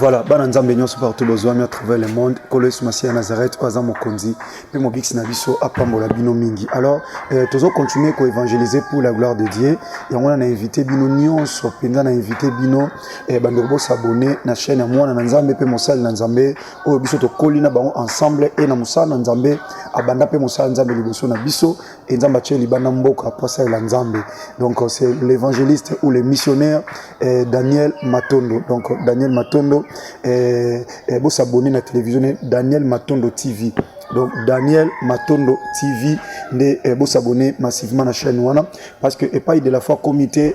Voilà, Bananzambe nyonso partout besoin à travers le monde. Kolos Masia Nazareth, Oza Mokonzi, puis mon bix Nabiso, Apambola Bino Mingi. Alors, toujours continuer à évangéliser pour la gloire de Dieu. Et on a invité Bino nyonso, on a invité Bino, Bandorbo s'abonner à la chaîne à moi, Nanzambe, puis Moussal Nanzambe, au biso to Kolina Bango ensemble, et na Moussal Nanzambe, Abanda pe Moussal Nanzambe Liboso Nabiso, et Nzambache Libana Mboka, après ça Nanzambe. Donc, c'est l'évangéliste ou le missionnaire Daniel Matondo. Donc, Daniel Matondo, vous s'abonner à la télévision Daniel Matondo TV. Donc Daniel Matondo TV, vous s'abonner massivement à la chaîne parce que et pas de la foi comité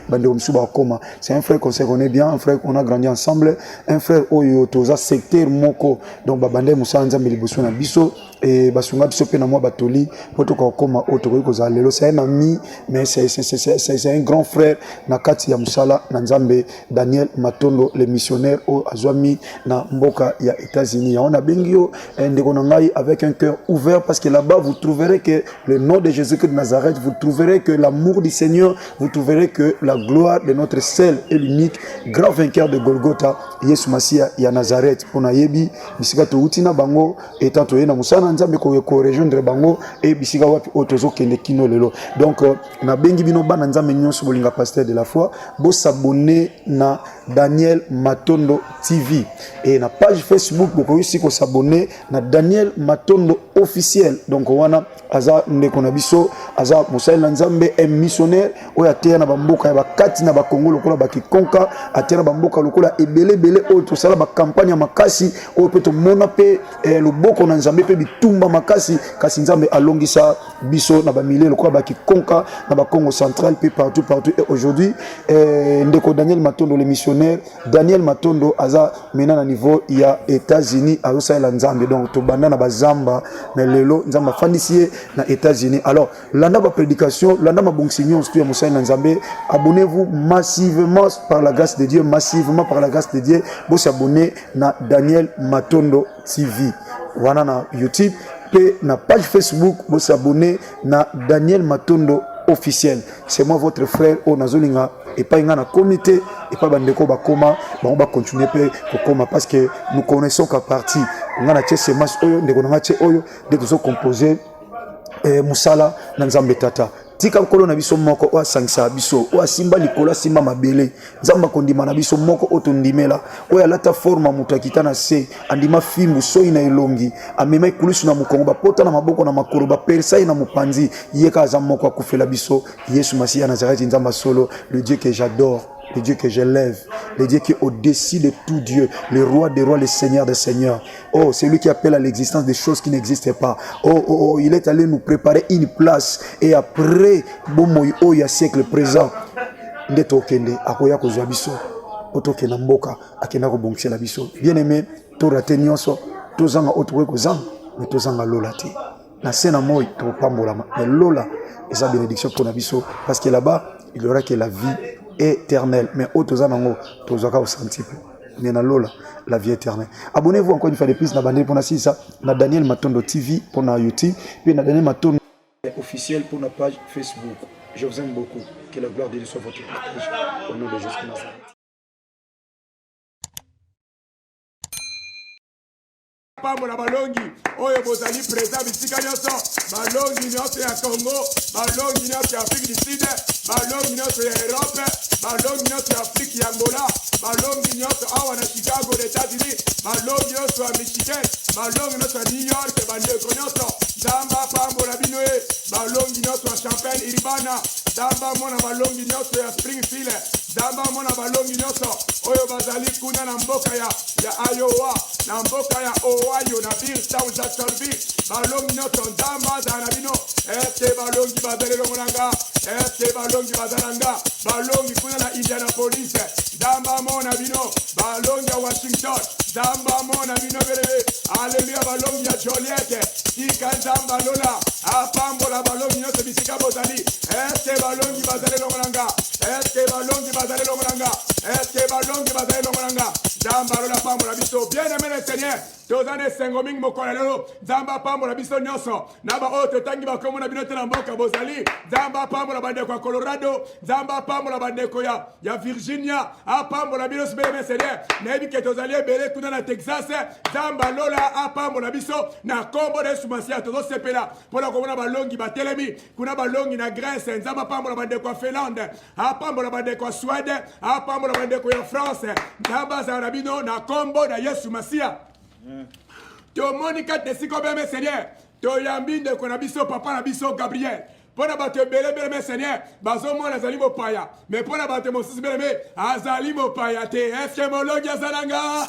c'est un frère qu'on se connaît bien, un frère qu'on a grandi ensemble, un frère oyo toza secteur moko donc babande musa nzambe liboso na biso et basunga biso pe na moi batoli poto ko koma otoko ko za lelo c'est un ami mais c'est un grand frère na kati ya musala na nzambe Daniel Matondo le missionnaire au azwami na mboka ya États-Unis on a bengio ndeko na ngai avec un cœur ouvert parce que là-bas vous trouverez que le nom de Jésus-Christ de Nazareth, vous trouverez que l'amour du Seigneur, vous trouverez que la gloire de notre seul et l'unique grand vainqueur de Golgotha, Yesu Masia ya Nazareth. Pour nayebi bisika to utina bango etant to na musana nzambe ko rejoindre bango et bisika wapi otozo kende kino lelo. Donc na bengi bino bana nzambe nyonso bolinga pasteur de la foi, bo s'abonner na Daniel Matondo TV et na page Facebook boko aussi ko s'abonner na Daniel Matondo officiel. Donc wana aza ndeko na biso aza Moussa Nzambe un missionnaire oya terre na bamboka ya bakati na bakongo lokola bakikonka atera bamboka lokola ebele o to sala ba campagne makasi o peto mona pe loboko na Nzambe pe bitumba makasi kasi Nzambe alongisa biso na ba milé lokola bakikonka na bakongo central pe partout et aujourd'hui ndeko Daniel Matondo le missionnaire Daniel Matondo aza mena na niveau ya États-Unis azo sala Nzambe donc to banda na bazamba mais lelo Nzamba fandisier na États-Unis. Alors landa ba prédication landa ma bon signon surtout ya Moussa Nzambe, abonnez-vous massivement par la grâce de Dieu, massivement par la grâce de Dieu, vous s'abonner na Daniel Matondo TV wana na YouTube pe na page Facebook vous s'abonner na Daniel Matondo officiel. C'est moi votre frère Onazolinga et pas na comité et pas bandeko bakoma on va continuer pe kokoma parce que nous connaissons qu'à partir on a tché semas oyo ndeko na tché oyo de tous composer musala na Nzambe tata tika nkolo na biso moko o asangisa biso o asimba likola simba mabele Nzamba kondima na biso moko otondimela o alata forma mutakita na se andima fimbu soyi na elongi amema ikulusu na mukongo bapota na maboko na makoro ba persa na mupanzi yeka aza moko akufela biso Yesu Masia Nazareth Nzamba solo, le Dieu que j'adore, le Dieu que j'élève, le Dieu qui est au-dessus de tout Dieu, le roi des rois, le Seigneur des seigneurs. Oh, c'est lui qui appelle à l'existence des choses qui n'existaient pas. Oh, il est allé nous préparer une place. Et après, il y a siècle présent, bien aimé, tu raté nyonso, tu zanga otwe kozanga, mais tu zanga lolate. Na sena moi, tu pambola, mais lola, et sa bénédiction pour Nabiso, parce que là-bas, il y aura que la vie éternelle. Mais autozanango, tozaka au sentipe. Mais na lola, la vie éternelle. Abonnez-vous encore une fois de plus na bande pour na ça, na Daniel Matondo TV pour na YouTube, puis na Daniel Matondo officiel pour na page Facebook. Je vous aime beaucoup. Que la gloire de Dieu soit votre partage. Au nom de Jésus-Christ. Pambola balongi oyo bozali présent bisika nyonso balongi nyonso ya Congo balongi nyonso ya Afrique du Sud balongi nyonso ya Europe balongi nyonso ya Afrique ya Angola balongi nyonso awa na Chicago les États-Unis balongi nyonso ya Michigan balongi nyonso ya New York bandeko nyonso Nzamba pambola bino balongi nyonso ya Champagne Urbana Nzamba mona balongi nyonso ya Springfield Nzamba mona balongi nyonso oyo bazali kuna na mboka ya Iowa na mboka ya Ohio na Billtown Jacksonville balongi nyonso Nzamba zana bino ete balongi bazali longonanga ete balongi bazalanga balongi kuna na Indianapolis Nzamba mona bino balongi ya Washington Nzamba mona bino belebe haleluya balongi ya Joliet tika Nzamba lola apambola balongi nyonso bisika bozali ete balongi bazali longonanga ete balongi bazali longonanga ete balongi bazali longonanga Nzamba lola pambola biso bien aimé le Seigneur tozane sengo mingi mokolo lelo nzambe apambola biso nyonso na baoyo totangi bakombo na bino te na mboka bozali nzambe apambola bandeko ya Colorado nzambe apambola bandeko ya Virginia apambola bino sibele Seigneur nayebi ke tozali ebele kuna na Texas nzambe alola apambola biso na kombo na Yesu Masiya tozosepela mpona komona balongi batelemi kuna balongi na Grèce nzambe apambola bandeko ya Finlande apambola bandeko ya Suède apambola bandeko ya France nzambe azala na bino na kombo na Yesu Masiya tomoni kati esika obeme Seigneur toyambi ndeko na biso papa na biso Gabriel mpona bato ebele beleme Seigneur bazomona azali mopaya me mpona bato mosusu beleme azali mopaya te eske molongi azala nga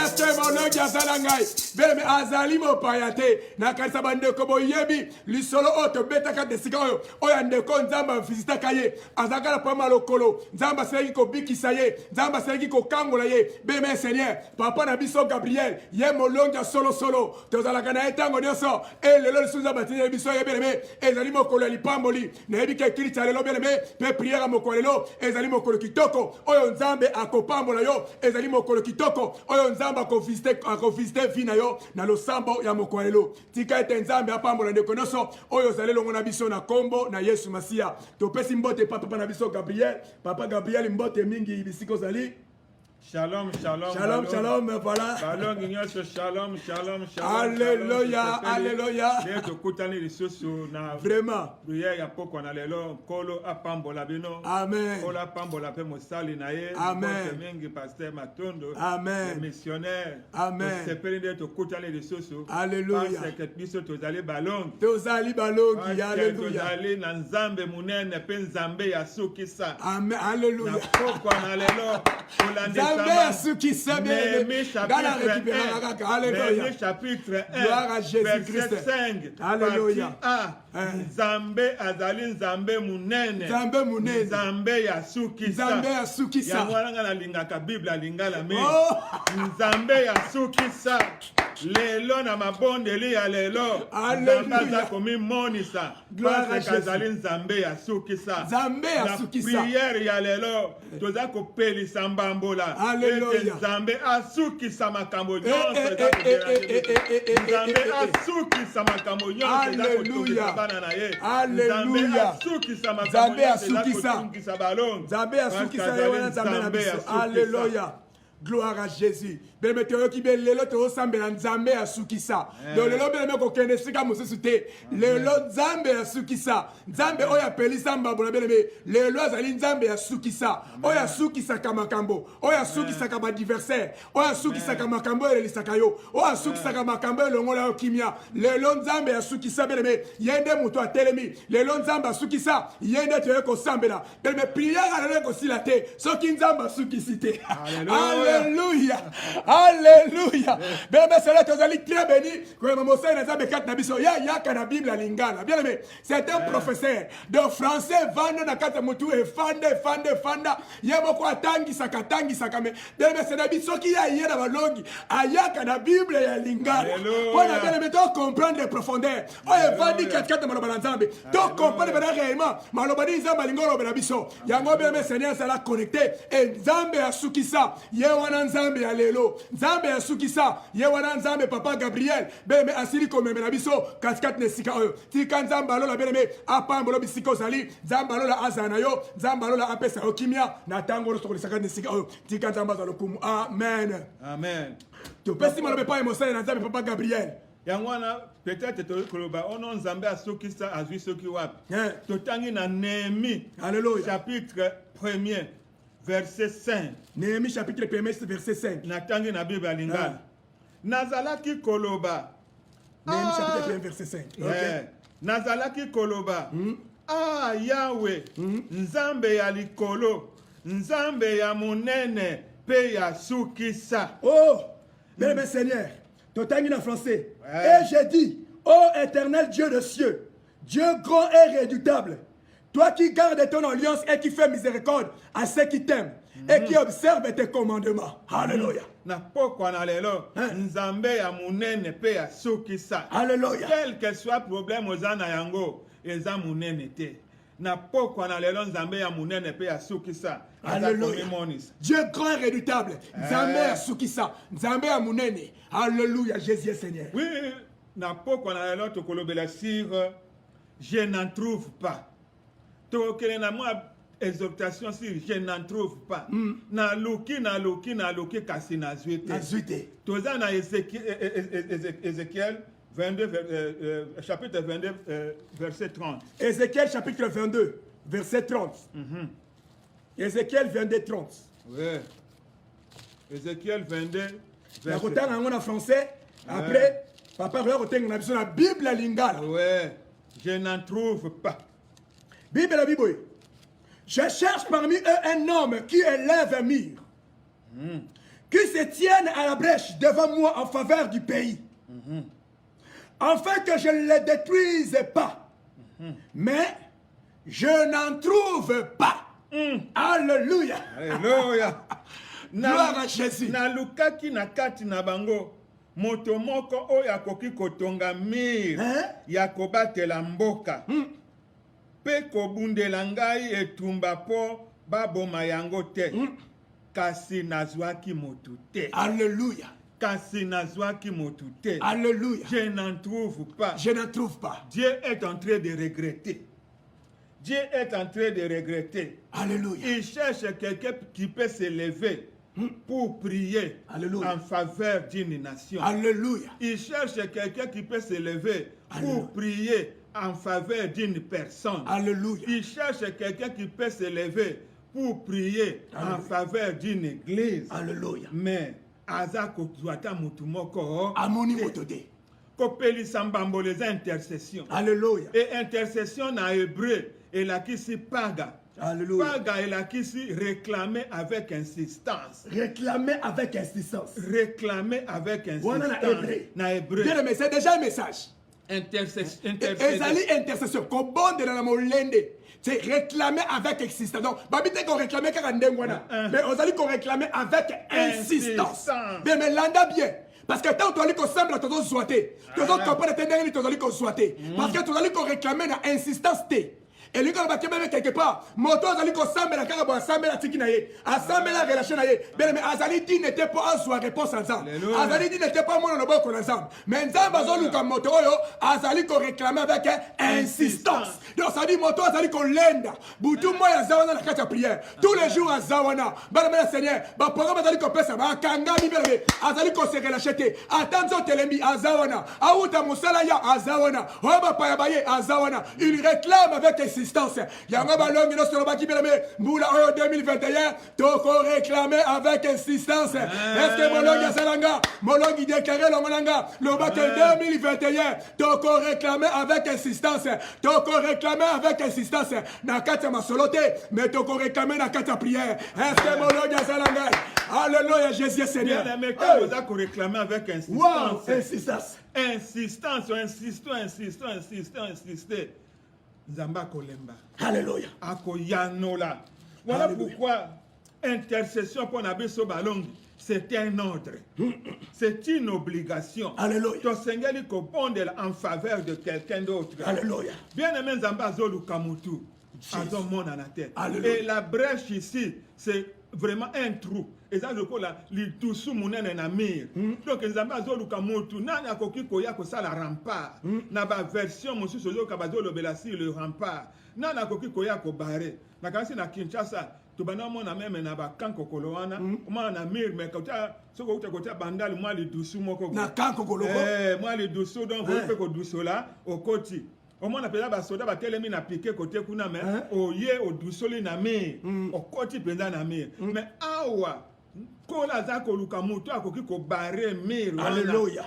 eske molongi azala ngai beleme azali mopaya te nakanisa bandeko boyebi lisolo oyo tobetaka esika oyo oyo ndeko nzambe avisitaka ye azalaka na pama lokolo nzambe asilaki kobikisa ye nzambe asilaki kokangola ye beleme Seigneur papa na biso Gabriel ye molongi ya solosolo tozalaka na ye ntango nyonso elelo lisusu nzambe atineli biso ye beleme ezali mokolo ya lipamboli nayebi ke Kristo lelo beleme mpe priere ya mokolo lelo ezali mokolo kitoko oyo nzambe akopambola yo ezali mokolo kitoko oyo nzambe akovisite vi na yo na losambo ya mokolo lelo tika ete nzambe apambola ndeko nyonso oyo ozali elongo na biso na kombo na Yesu Masiya topesi mbote papa na biso Gabriel papa Gabriel mbote mingi bisika ozali Shalom, shalom. Shalom, shalom, voilà. Shalom, shalom, shalom, shalom. Alléluia, alléluia. Vraiment. Prière ya poko na lelo kolo apambola bino. Amen. Kolo apambola pe mosali na ye. Amen. Mengi pasteur Matondo. Amen. Missionnaire. Amen. Sepeli de to kutani lisusu. Alléluia. Parce que biso tozali balong. Tozali balongi, alléluia. Tozali na nzambe munene pe nzambe ya sukisa. Amen, alléluia. Na poko na lelo kolande chapitre 1 verset 5 alléluia nzambe azali nzambe munene nzambe ya sukisa yango wana nalingaka bible alingala me nzambe ya sukisa lelo na mabondeli ya lelo nzambe aza komimonisa parce azali nzambe ya sukisa na priere ya lelo toza kopelisa mbambola ete nzambe asukisa makambo nyonso eza nzambe asukisa makambo nyonso eza kotungisa bana na ye nzambe asukisa makambo nyonso eza kotungisa balongo nzambe asukisa ye wana nzambe na biso alleluya gloire à Jésus. Beleme toyoki be lelo tozosambela nzambe ya sukisa. Donc lelo beleme kokende esika mosusu te. Lelo nzambe ya sukisa. Nzambe oyo apelisa mbabula beleme. Lelo azali nzambe ya sukisa. Oyo asukisaka makambo. Oyo asukisaka badversaire. Oyo asukisaka makambo elelisaka yo. Oyo asukisaka makambo elongola yo kimia. Lelo nzambe ya sukisa beleme. Yende muto atelemi. Lelo nzambe asukisa. Yende toyo kosambela. Beleme prière lelo kosila te. Soki nzambe asukisi te. Alléluia. Alléluia. Bien aimé, c'est là que vous allez très béni. Bien aimé, c'est un professeur de français. Vanda na kata mutu e fanda. Yemo kwa tangi saka me. Bien aimé, c'est nabi soki ya yena balongi. Ayaka na Bible ya lingala. Voilà, bien aimé, to comprendre les profondeurs. Oye vandi kata malobana nzambe. To comprendre réellement. Malobani nzamba lingolo bela biso. Yango bien aimé, Seigneur ça la connecté et nzambe asukisa. Ye wana nzambe ya lelo nzambe ya sukisa ye wana nzambe papa Gabriel beme asili komemela biso katikati na esika oyo tika nzambe alola beleme apambolo bisika ozali nzambe alola azala na yo nzambe alola apesa yo kimia na ntango oyo tokolisaka na esika oyo tika nzambe azala lokumu amen amen topesi maloba epai mosali na nzambe papa Gabriel yango wana peut-être tokoloba ono nzambe asukisa azwi soki wapi totangi na Néhémie chapitre 1er verset 5. Néhémie chapitre 1 verset 5. Natangi na Bible alingala. Nazalaki koloba. Néhémie chapitre 1 verset 5. Okay. Nazalaki koloba. Yahweh. Nzambe ya likolo. Nzambe ya munene pe ya sukisa. Oh, bien Seigneur. Totangi na français. Et j'ai dit, ô éternel Dieu de cieux, Dieu grand et redoutable, toi qui gardes ton alliance et qui fais miséricorde à ceux qui t'aiment et qui observent tes commandements. Alléluia. Na pokwa na lelo nzambe ya munene pe ya sukisa. Alléluia. Quel que soit problème ozana yango eza munene te. Na pokwa na lelo nzambe ya munene pe ya sukisa. Alléluia. Dieu grand et redoutable. Nzambe asukisa. Nzambe amunene. Alléluia. Jésus est Seigneur. Oui, na poko na l'autre kolobela sur je n'en trouve pas. To kele na moi exhortation sur je n'en trouve pas. Na loki kasi na zuite. Na zuite. Toza na Ézéchiel 22 chapitre 22 verset 30. Ézéchiel chapitre 22 verset 30. Ézéchiel 22 30. Oui. Ézéchiel 22 verset 30. La en français après papa regarde na la Bible lingala. Ouais. Je n'en trouve pas. Bible la Bible. Je cherche parmi eux un homme qui élève un mur, qui se tienne à la brèche devant moi en faveur du pays, afin que je ne le détruise pas. Mais je n'en trouve pas. Alléluia. Alléluia. Gloire à Jésus. Na lukaki na kati na bango. Moto moko oyo akoki kotonga mir ya kobatela mboka. Pe kobundela ngai etumba po baboma yango te. Kasi nazwaki motu te. Alléluia. Kasi nazwaki motu te. Alléluia. Je n'en trouve pas. Je n'en trouve pas. Dieu est en train de regretter. Dieu est en train de regretter. Alléluia. Il cherche quelqu'un qui peut se lever pour prier en faveur d'une nation. Alléluia. Il cherche quelqu'un qui peut se lever pour prier en faveur d'une personne. Alléluia. Il cherche quelqu'un qui peut se lever pour prier en faveur d'une église. Alléluia. Mais azako zwata mutumoko amoni motode kopeli sambambo les intercessions. Alléluia. Et intercession en hébreu et la kisi paga. Alléluia. Paga et la kisi réclamer avec insistance. Réclamer avec insistance. Réclamer avec insistance. Na hébreu. C'est déjà un message. Intercession. Intercession. Kobonde na molende. C'est réclamer avec insistance. Donc, babite qu'on réclamer car mais on allait qu'on réclamer avec insistance. Mais l'anda bien. Parce que tant que tu as semble à ton souhaité, tu as compris que tu as souhaité. Parce que tu as qu'on réclamer na insistance. Et lui, quand il va quelque part, moto azali ko sambela kaka bo sambela tiki na ye, asambela relation na ye. Mais azali dit n'était pas à soi réponse ensemble. Azali dit n'était pas mon loboko ensemble. Mais nzamba zolu comme moto yo, azali ko réclamer avec insistance. Donc ça dit moto azali ko lenda. Butu moya zawana na kata prière. Tous les jours à zawana. Bana Seigneur, ba programme azali ko pesa ba kanga bibele. Azali ko se relation te. Attention telemi azawana. Auta musala ya azawana. Oba pa baye azawana. Il réclame avec insistance. Yanga balongi no solo baki belame mbula oyo 2021 toko réclamer avec insistance. Est-ce que molongi salanga molongi déclarer longonanga le bac 2021 toko réclamer avec insistance. Toko réclamer avec insistance. Na kata masolote mais toko réclamer na kata prière. Est-ce que molongi salanga alléluia Jésus Seigneur. Bien aimé quand vous avez réclamé avec insistance. Wow, insistance. Insister. Zamba kolemba. Alléluia. Akoyanola. Voilà pourquoi intercession pour Nabeso Balongi, c'est un ordre. C'est une obligation. Alléluia. Ton Seigneur est en faveur de quelqu'un d'autre. Alléluia. Bien aimé Zamba Zolu Kamutu. Et la brèche ici, c'est vraiment un trou. Et ça, je crois là, les tous mounene na mir. Donc, les amazons kamutu, nana koki koya ko ça la rempart. Na ba version monsieur sozo kabazo le belasi le rempart. Nana koki koya ko barré. Na kasi na Kinshasa, to bana mona même na ba kanko koloana, ma na mir mais kota soko kota bandal moi le doucou moko. Na kanko kolo. Moi le doucou donc vous faites ko doucou là au côté. Au moins, on a soda batelemi na piqué côté kuna mais au yé au doucoli na mir au côté pendant na mir mais awa kola zako luka mutu akoki ko barre mir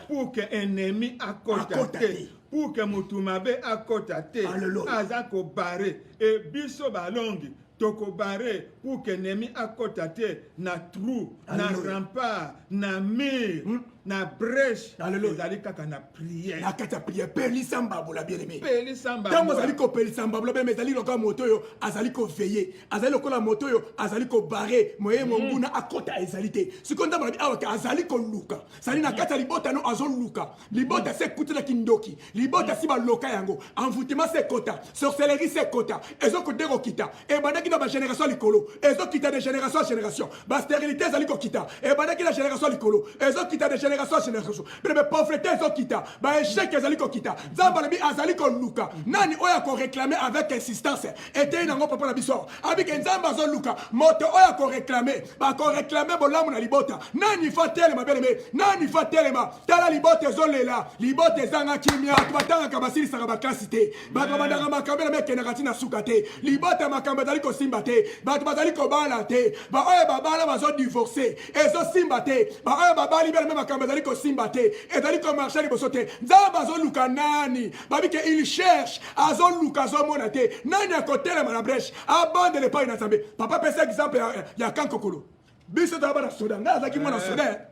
pour que ennemi akotate pour que mutu mabe akotate azako barre et biso balongi toko barre pour que ennemi akotate na trou na rempart na mir na brèche ezali kaka na prière na kata prière pelisa mbabola bien aimé pelisa mbabola tango azali ko pelisa mbabola bien ezali lokola moto oyo azali ko veiller azali lokola moto oyo azali ko barrer moye monguna akota ezali te siko ndamala bi awa azali ko luka sali na kata libota no azo luka libota se kutela kindoki libota si ba loka yango envoûtement se kota sorcellerie se kota ezo ko dego kita e bandaki na ba génération likolo ezo kita de génération en génération ba stérilité ezali ko kita e bandaki na génération likolo ezo kita de génération en génération mais pauvreté ezo kita ba échec ezali ko kita nzamba lebi azali ko luka nani oya ko réclamer avec insistance était nango papa na biso avec nzamba zo luka moto oya ko réclamer ba ko réclamer bolamu na libota nani fatele mabeleme nani fatele ma tala libota zo lela libota zanga kimia batanga kabasili saka bakasi te bato bandanga makambela meke na katina suka te libota makamba zali ko simba te bato bazali ko bala te ba oya babala bazo divorcer ezo simba te ba oya babali bela makamba zali ko simba te ezali ko marcher liboso te nzamba zo luka nani babi ke il cherche azo luka zo mona te nani akotela na brèche abande le pas na sambe papa pesa exemple ya kankokolo biso to bana soda nga azaki mona soda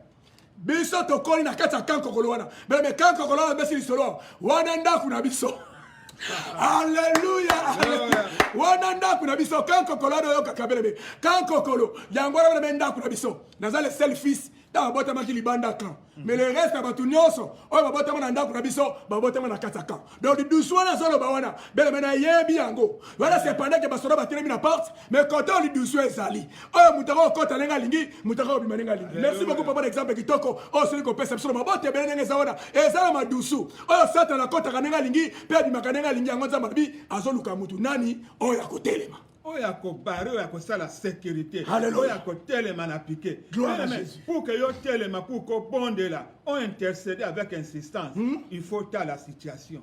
biso to koli na kata kankokolo wana bela me kankokolo wana besi solo wana ndaku na biso Alléluia. Wana ndaku na biso kankokolo wana yo kakabele me kankokolo yango wana me ndaku na biso nazale selfies ta bota maki libanda kan mais le reste abatu nyonso oyo babota mana ndaku na biso babota mana kataka donc doucement solo ba wana bele mena yebi yango voilà c'est pendant que basoda batelemi na porte mais quand on li doucement ezali oyo mutako kota lenga lingi mutako bima lenga lingi merci beaucoup papa d'exemple kitoko o soli ko pesa biso mabote bele nenga zawana ezala madusu oyo sata na kota kanenga lingi pe di makanenga lingi yango nzamba bi azoluka mutu nani oyo akotelema oya ko barre oya ko sala sécurité Alléluia. oya ko telema na piqué Gloire à Jésus. pour que yo telema pour ko bonde là on intercéder avec insistance il faut ta la situation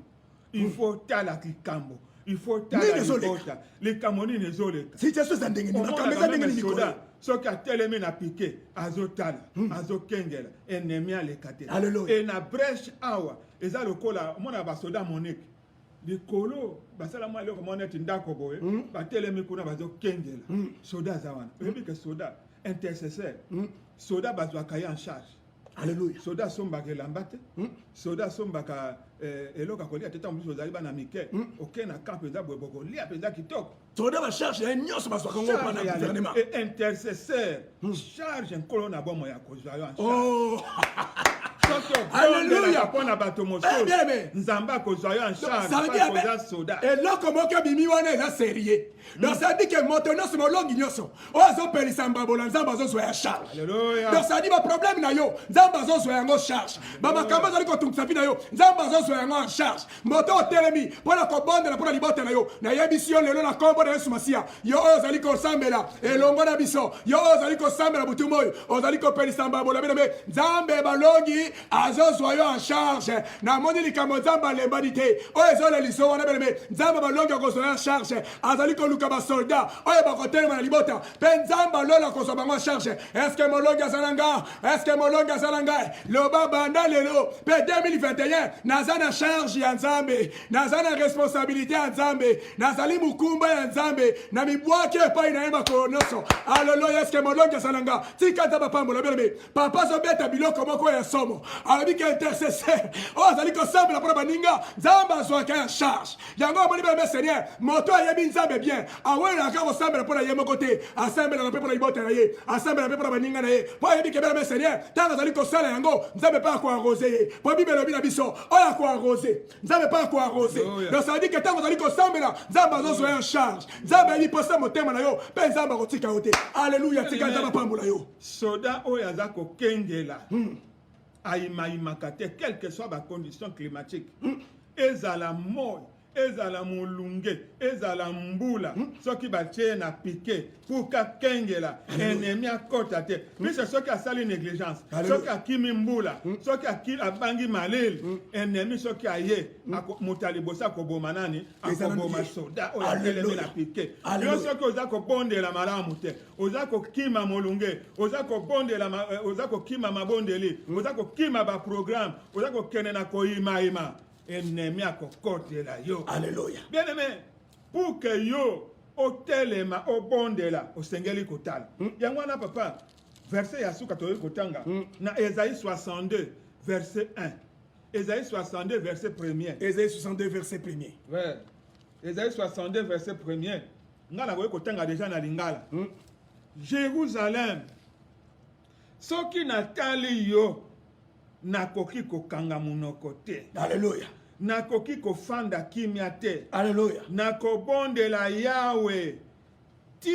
il faut ta la kikambo il faut ta la libota les kamoni ne zoleka situation za ndenge ni makameza ndenge ni soda soki atelemi na piqué azotala azokengela ennemi alekate Alléluia. et na brèche awa eza lokola mona basoda monique likolo basala mwa eloko mwa neti ndako boye batelemi kuna bazokengela soda aza wana oyebi ke soda intercesseur soda bazwaka ye en charge Alléluia. soda asombaka elamba te soda asombaka eloko akolia te ntango mosusu ozali bana mike oke na camp mpenza boye bokolia mpenza kitoko soda bacharge ya nyonso bazwaka ngo mpana gouvernement et intercesseur charge nkolo na bomo ya kozwa yo en charge oh Alléluia. Pona bato mosusu bien aimé nzambe akozwa yo en charge ça veut dire akoza soda eloko moko bimi wana eza sérieux donc ça dit que moto nyonso molongi nyonso oyo azopelisa mbabola nzambe azozwa ya charge Alléluia. donc ça dit baproblème na yo nzambe azozwa yango charge bamakambo azali kotungisa mpi na yo nzambe azozwa yango en charge moto otelemi mpona kobondela mpona libota na yo nayebisi yo lelo na nkombo na yesu masiya yo oyo ozali kosambela elongo na biso yo oyo ozali kosambela butumu oyo ozali kopelisa mbabola bino me nzambe balongi azozwa yo en charge namoni likambo nzambe alembani te oyo ezoleliso wana bino me nzambe balongi akozwa yo en charge azali koluka basoldat oyo bakotelema na libota mpe nzambe alola akozwa bango en charge eske molongi aza na nga eske molongi aza na ngai loba banda lelo mpe 2021 naza na charge ya nzambe naza na responsabilité ya nzambe nazali mokumba ya nzambe na mibwaki epai na ye makolo nyonso aleluya eske molongi aza na nga tika nzambe apambola beleme papa azobeta biloko moko ya somo alobi ke intercesseur oyo azali kosambela mpona baninga nzambe azwaka ya charge yango amoni beleme seigneur moto ayebi nzambe bien awelaka kosambela mpona ye moko te asambelaka mpe mpona libota na ye asambela mpe mpona baninga na ye mpo ayebi ke beleme seigneur ntango azali kosala yango nzambe mpe akoarose ye mpo bibelo elobi na biso oyo akoarose nzambe mpe akoarose donc ça veut dire ke ntango azali kosambela nzambe azozwa ye en charge nzambe ayebi posa motema na yo mpe nzambe akotika yo te aleluya tika nzambe apambola yo soda oyo aza kokengela ayimayimaka te quelle que soit bacondition climatique ezala moi ezala molunge ezala mbula soki batie na piqué pour kakengela ennemi akota te biso soki asali négligence soki akimi mbula soki abangi maleli ennemi soki aye moto alibosa akoboma nani akoboma soda oyo atelemi na piqué yo soki oza kobondela malamu te oza kokima molunge oza kokima mabondeli oza kokima baprogramme oza kokende na koyimayima ennemi akokotela yo. Alléluia. Bien aimé, pour que yo otelema obondela osengeli kotala. Yango wana papa verset ya suka toyo kotanga na Ésaïe 62 verset 1. Ésaïe 62 verset 1er. Ésaïe 62 verset 1er. Ouais. Ésaïe 62 verset 1er. Ngala koyo kotanga déjà na lingala. Jérusalem soki natali yo nakoki kokanga munoko te. Alléluia. Nakoki kofanda kimia te. Alléluia. Nakobondela Yawe ti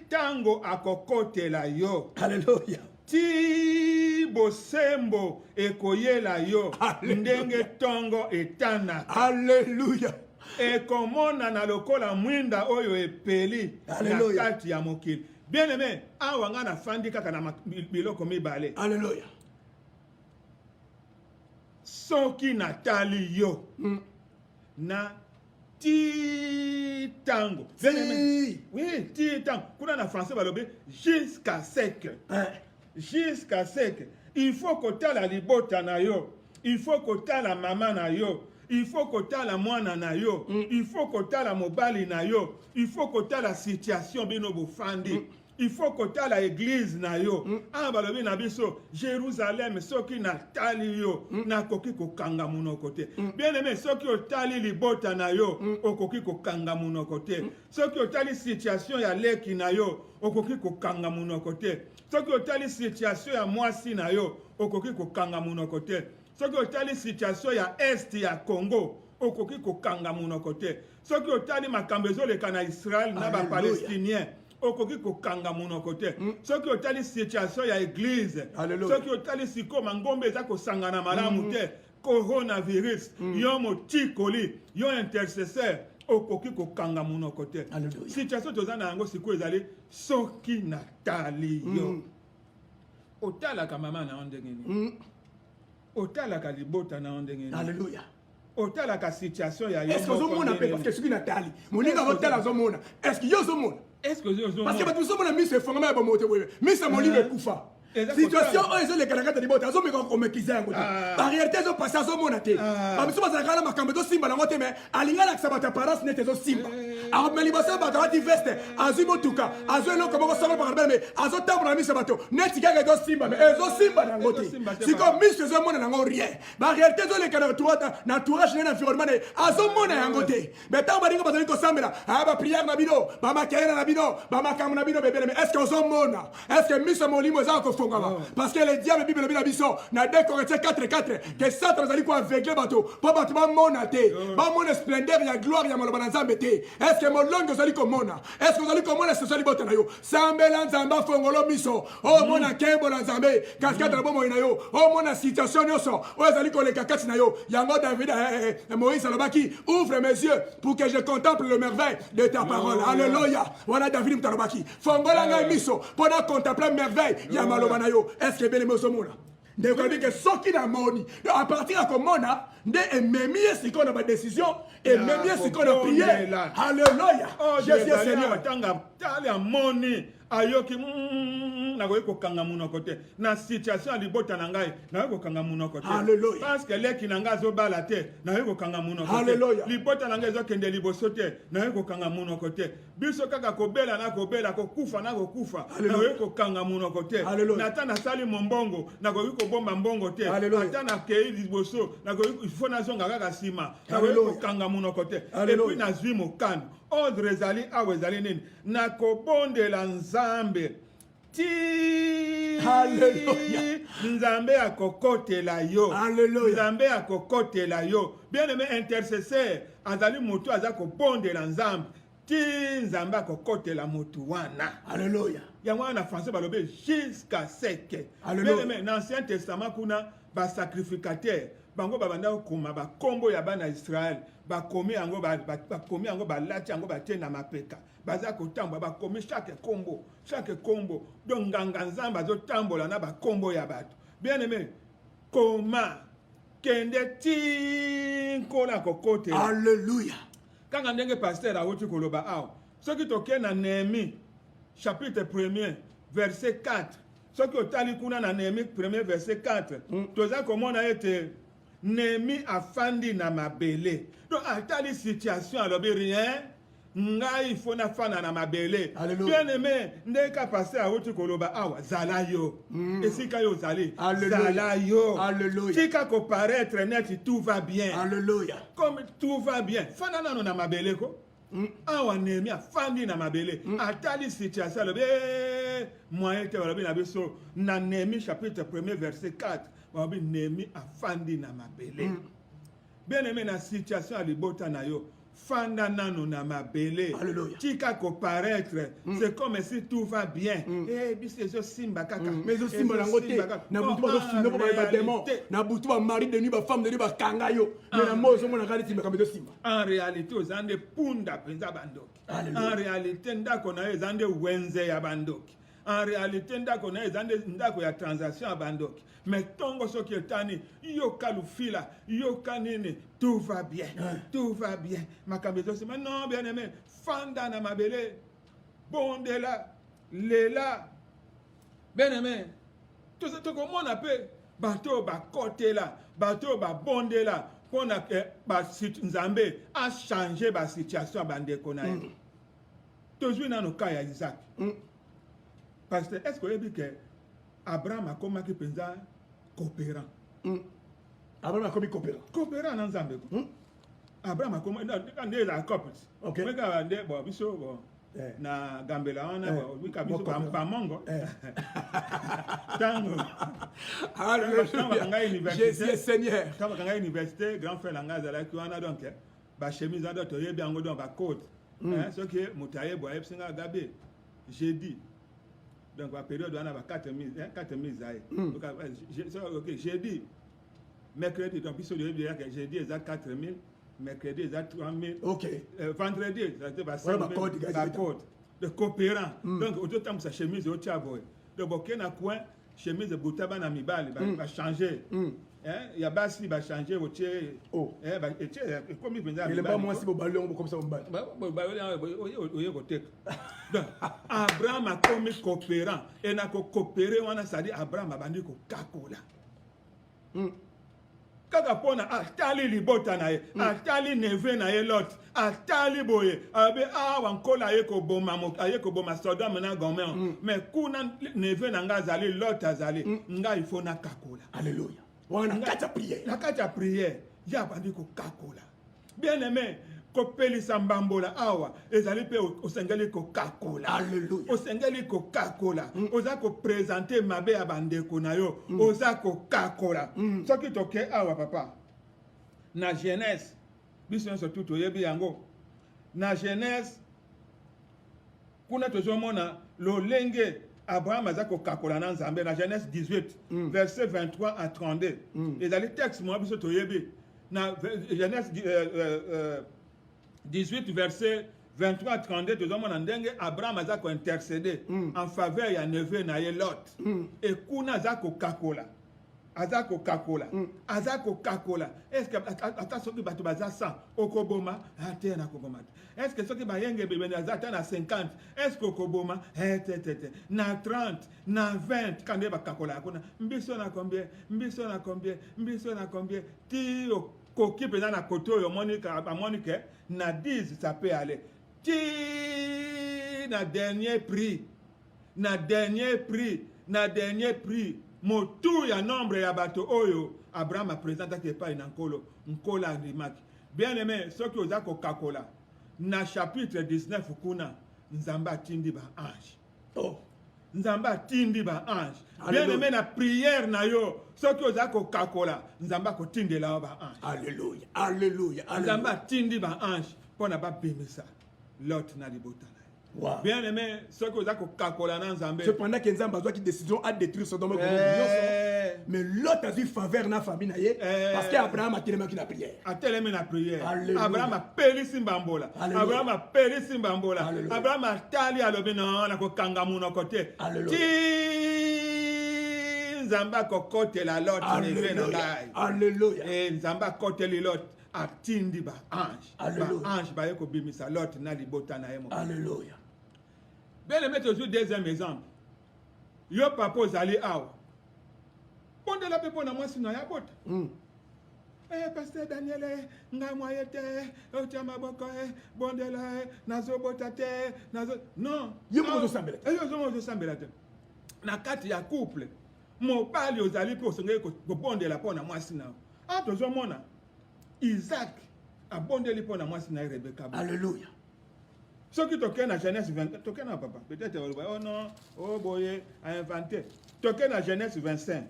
tango akokotela yo. Alléluia. Ti bosembo ekoyela yo. Alléluia. Ndenge tongo etana. Alléluia. Ekomona na lokola mwinda oyo epeli na kati ya mokili. Bien aimé, awa nga na fandi kaka na biloko mibale. Alléluia. Soki natali yo na ti tango. Bien aimé. Oui, ti tango. Kuna na français balobi jusqu'à sec. Jusqu'à sec. Il faut kotala libota na yo. Il faut kotala mama na yo. Il faut kotala mwana na yo. Il faut kotala mobali na yo. Il faut kotala situation bino bofandi. Il faut kotala église na yo. Balobi na biso Jérusalem soki natali yo nakoki kokanga munoko te. Bien aimé, soki otali libota na yo okoki kokanga munoko te. Soki otali situation ya leki na yo okoki kokanga munoko te. Soki otali situation ya mwasi na yo okoki kokanga munoko te. Soki otali situation ya est ya Congo okoki kokanga munoko te. Soki otali makambo ezoleka na Israël na ba Palestinien okoki kokanga munoko te. Soki otali situation ya église, soki otali siko mangombe eza kosangana malamu te, coronavirus, yo motikoli, yo intercesseur okoki kokanga munoko te. Situation tozana yango siko ezali soki natali yo. Otalaka mama na ondengeni. Otalaka libota na ondengeni. Alléluia. Otalaka situation ya yo. Est-ce que vous m'en appelez parce que soki natali? Moninga otala zomona. Est-ce que yo zomona? Est-ce que yo parce que bato somona mise fongama ba moto wewe. Mise molime kufa. Situation oyo ezolekana kati libota azomeka komekiza yango te. En réalité ezopasa azomona te. Babiso bazalaka na makambo ezosimba nango te mais alinga lakisa bato apparence nete ezosimba. Mais liboso bato ati veste azwi motuka azwi eloko moko solo pakabela mais azotambola na miso bato neti kaka ezosimba mais ezosimba nango te. Siko miso ezomona nango rien. Ba réalité ezolekana na tourage na environnement ne azomona yango te. Mais tant balinga bazali kosambela ba prière na bino ba makayena na bino ba makambo na bino bebele mais est-ce que ozomona? Est-ce que miso molimo ezako parce que le diable bible bina biso na 2 Corinthiens 4:4 que Satan azali ko aveugler bato po bato ba mona te ba mona splendeur ya gloire ya maloba na Nzambe te. Est-ce que molongo azali ko mona? Est-ce que azali ko mona ce soli bota na yo sambela Nzamba fongolo miso o mona kembo na Nzambe kaskata na bomo na yo o mona situation nyonso o azali ko leka kati na yo yango David Moïse alobaki ouvre mes yeux pour que je contemple le merveille de ta parole. Alléluia. Voilà David mtalobaki fongola nga miso pour contempler merveille ya maloba na yo. Est-ce que bien aimé somona de quoi dire que soki na moni à partir de komona nde ememi siko na ba décision ememi siko na prière. Alléluia. Jésus Seigneur tanga tali amoni ayoki nakoki kokanga munoko te na situation ya libota na ngai nakoki kokanga munoko te parce que leki na ngai azobala te nakoki kokanga munoko te libota na ngai ezokende liboso te nakoki kokanga munoko te biso kaka kobela na kobela kokufa na kokufa nakoki kokanga munoko te nata nasali mombongo nakoki kobomba mbongo te ata nakei liboso nakoki ifo nazonga kaka nsima nakoki kokanga munoko te epuis nazwi mokano ordre ezali awa ezali nini nakobondela Nzambe ti Nzambe akokotela yo. Nzambe akokotela yo. Bien aimé intercesseur azali moto aza kobondela Nzambe ti Nzambe akokotela moto wana. Alléluia. Yango na français balobe jusqu'à sec. Bien aimé dans l'Ancien Testament kuna ba sacrificateur bango babanda okoma ba kombo ya bana Israël bakomi yango bakomi yango balati yango batie na mapeka baza kotamba bakomi chaque kombo donc nganga Nzambe azotambola na bakombo ya bato. Bien aimé koma kende ti nkona kokote. Alléluia. Kanga ndenge pasteur awuti koloba awo soki toke na Néhémie chapitre 1er verset 4 soki otali kuna na Néhémie 1er verset 4 toza komona ete Néhémie afandi na mabele donc atali situation alobi rien ngai fona fana na mabele bien aimé ndeka passer à autre koloba awa zala yo esika yo zali zala yo tika ko paraître net tout va bien alléluia comme tout va bien fana nano na mabele ko awa nemi afandi na mabele atali situation lobe moyen te wala na biso na Néhémie chapitre 1er verset 4 wala nemi afandi na mabele bien aimé na situation à libota na yo fanda nano na mabele tika ko paraître c'est comme si tout va bien eh biso zo simba kaka mais zo simba nango te na butu ba fino ba démon na butu ba mari de nuit ba femme de nuit ba kanga yo mais na mozo mona kali simba kambe simba en réalité ozande punda penza bandoki en réalité ndako na ezande wenze ya bandoki en réalité ndako na ezande ndako ya transaction ya bandoki mais tongo soki etani yoka lufila yoka nini tout va bien tout va bien makambe zo mais non bien aimé fanda na mabele bondela lela bien aimé tout ça to komona pe bato ba kotela bato ba bondela pona ba nzambe a changer ba situation bandeko na ye toujours na no ka ya Isaac parce que est-ce que vous avez que Abraham a commencé penza coopérant Abraham a commis coopérant dans Zambie Abraham a commencé dans des couples OK mais quand on bon biso bon na Gambela on a bon oui biso ba mongo tango Jésus Seigneur quand on a université grand frère langa zala ki wana donc ba chemise ando to yebi ango donc ba coat ce que mutaye bo epsinga gabe jeudi donc la période on a 4000 aïe donc OK jeudi mercredi donc biso de dire que jeudi exact 4000 mercredi exact 3000 OK vendredi c'était pas ça de coopérant donc au temps sa chemise au tiaboy de bokena coin chemise de boutaba na mibali va changer il y a basi va changer au tiers bah comme il pensa il est pas moi si ballon comme ça on bat donc Abraham a commis coopérant et n'a ko coopérer wana ça dit Abraham abandi ko kakola kaka pona atali libota na ye atali neve na ye Lot atali boye abe awa nkola ye ko boma Sodome na Gomorrhe mais kuna neve na nga azali Lot azali nga il faut na kakola alléluia wana kata prière ya bandi ko kakola bien aimé ko pelisa mbambola awa ezali pe osengeli ko kakola alléluia osengeli ko kakola oza ko présenter mabe ya bandeko na yo oza ko kakola soki toke awa papa na Genèse biso surtout toyebi yango na Genèse kuna tozomona lolenge Abraham azako kakola na Nzambe na Genèse 18 verset 23 à 32 ezali texte mo biso toyebi na Genèse 18 verset 23 à 32 tozomona ndenge Abraham azako intercéder en faveur ya neveu na ye Lot et kuna azako kakola est-ce que ata soki bato baza 100 okoboma ate na koboma est-ce que soki bayenge bebe azata na 50 est-ce que okoboma te na 30 na 20 kande bakakola kuna mbiso na combien ti koki pena na koto yo monika na 10 ça peut aller ti na dernier prix motu ya nombre ya bato oyo Abraham a présenté pas na nkola ndimaki bien aimé soki oza ko kakola na chapitre 19 kuna Nzamba tindi ba ange Nzamba tindi ba ange bien aimé na prière na yo soki oza ko kakola Nzamba ko tindela ba ange alléluia Nzamba tindi ba ange pona ba bimisa Lot na libota. Wow. Bien aimé, ce que vous avez kakola na Nzambe. Cependant que Nzambe a pris décision à détruire Sodome et Gomorrhe. Mais l'autre a eu faveur na famille parce qu'Abraham a tellement na prière. A tellement na prière. Abraham a peli simbambola. Abraham a peli simbambola. Abraham a tali alobi na na ko kangamu na côté. Ti Nzamba ko kote la Lot ni na ngai. Alléluia. Et Nzamba kote li Lot. Atindi ba ange. Alléluia. Ba ange ba yeko bimisa Lot na libota na yemo. Alléluia. Bien aimé, toujours deuxième exemple. Yo papa zali awa. Bonde la pepo na mwasi na yabota. Pasteur Daniel, Ngamoyete, Otiamaboko, Bondela, Nazobotate, non. Yomo Sambelate. Yomo Sambelate. Na kati ya couple. Mon pali ozali pour songe ko bondela pona mwasi na. Ah tozomona. Isaac a bondeli pona mwasi na Rebecca. Alléluia. Ce qui toque na Genèse 20, toque na papa. Peut-être oh non, oh boye a inventé. Toque na Genèse 25.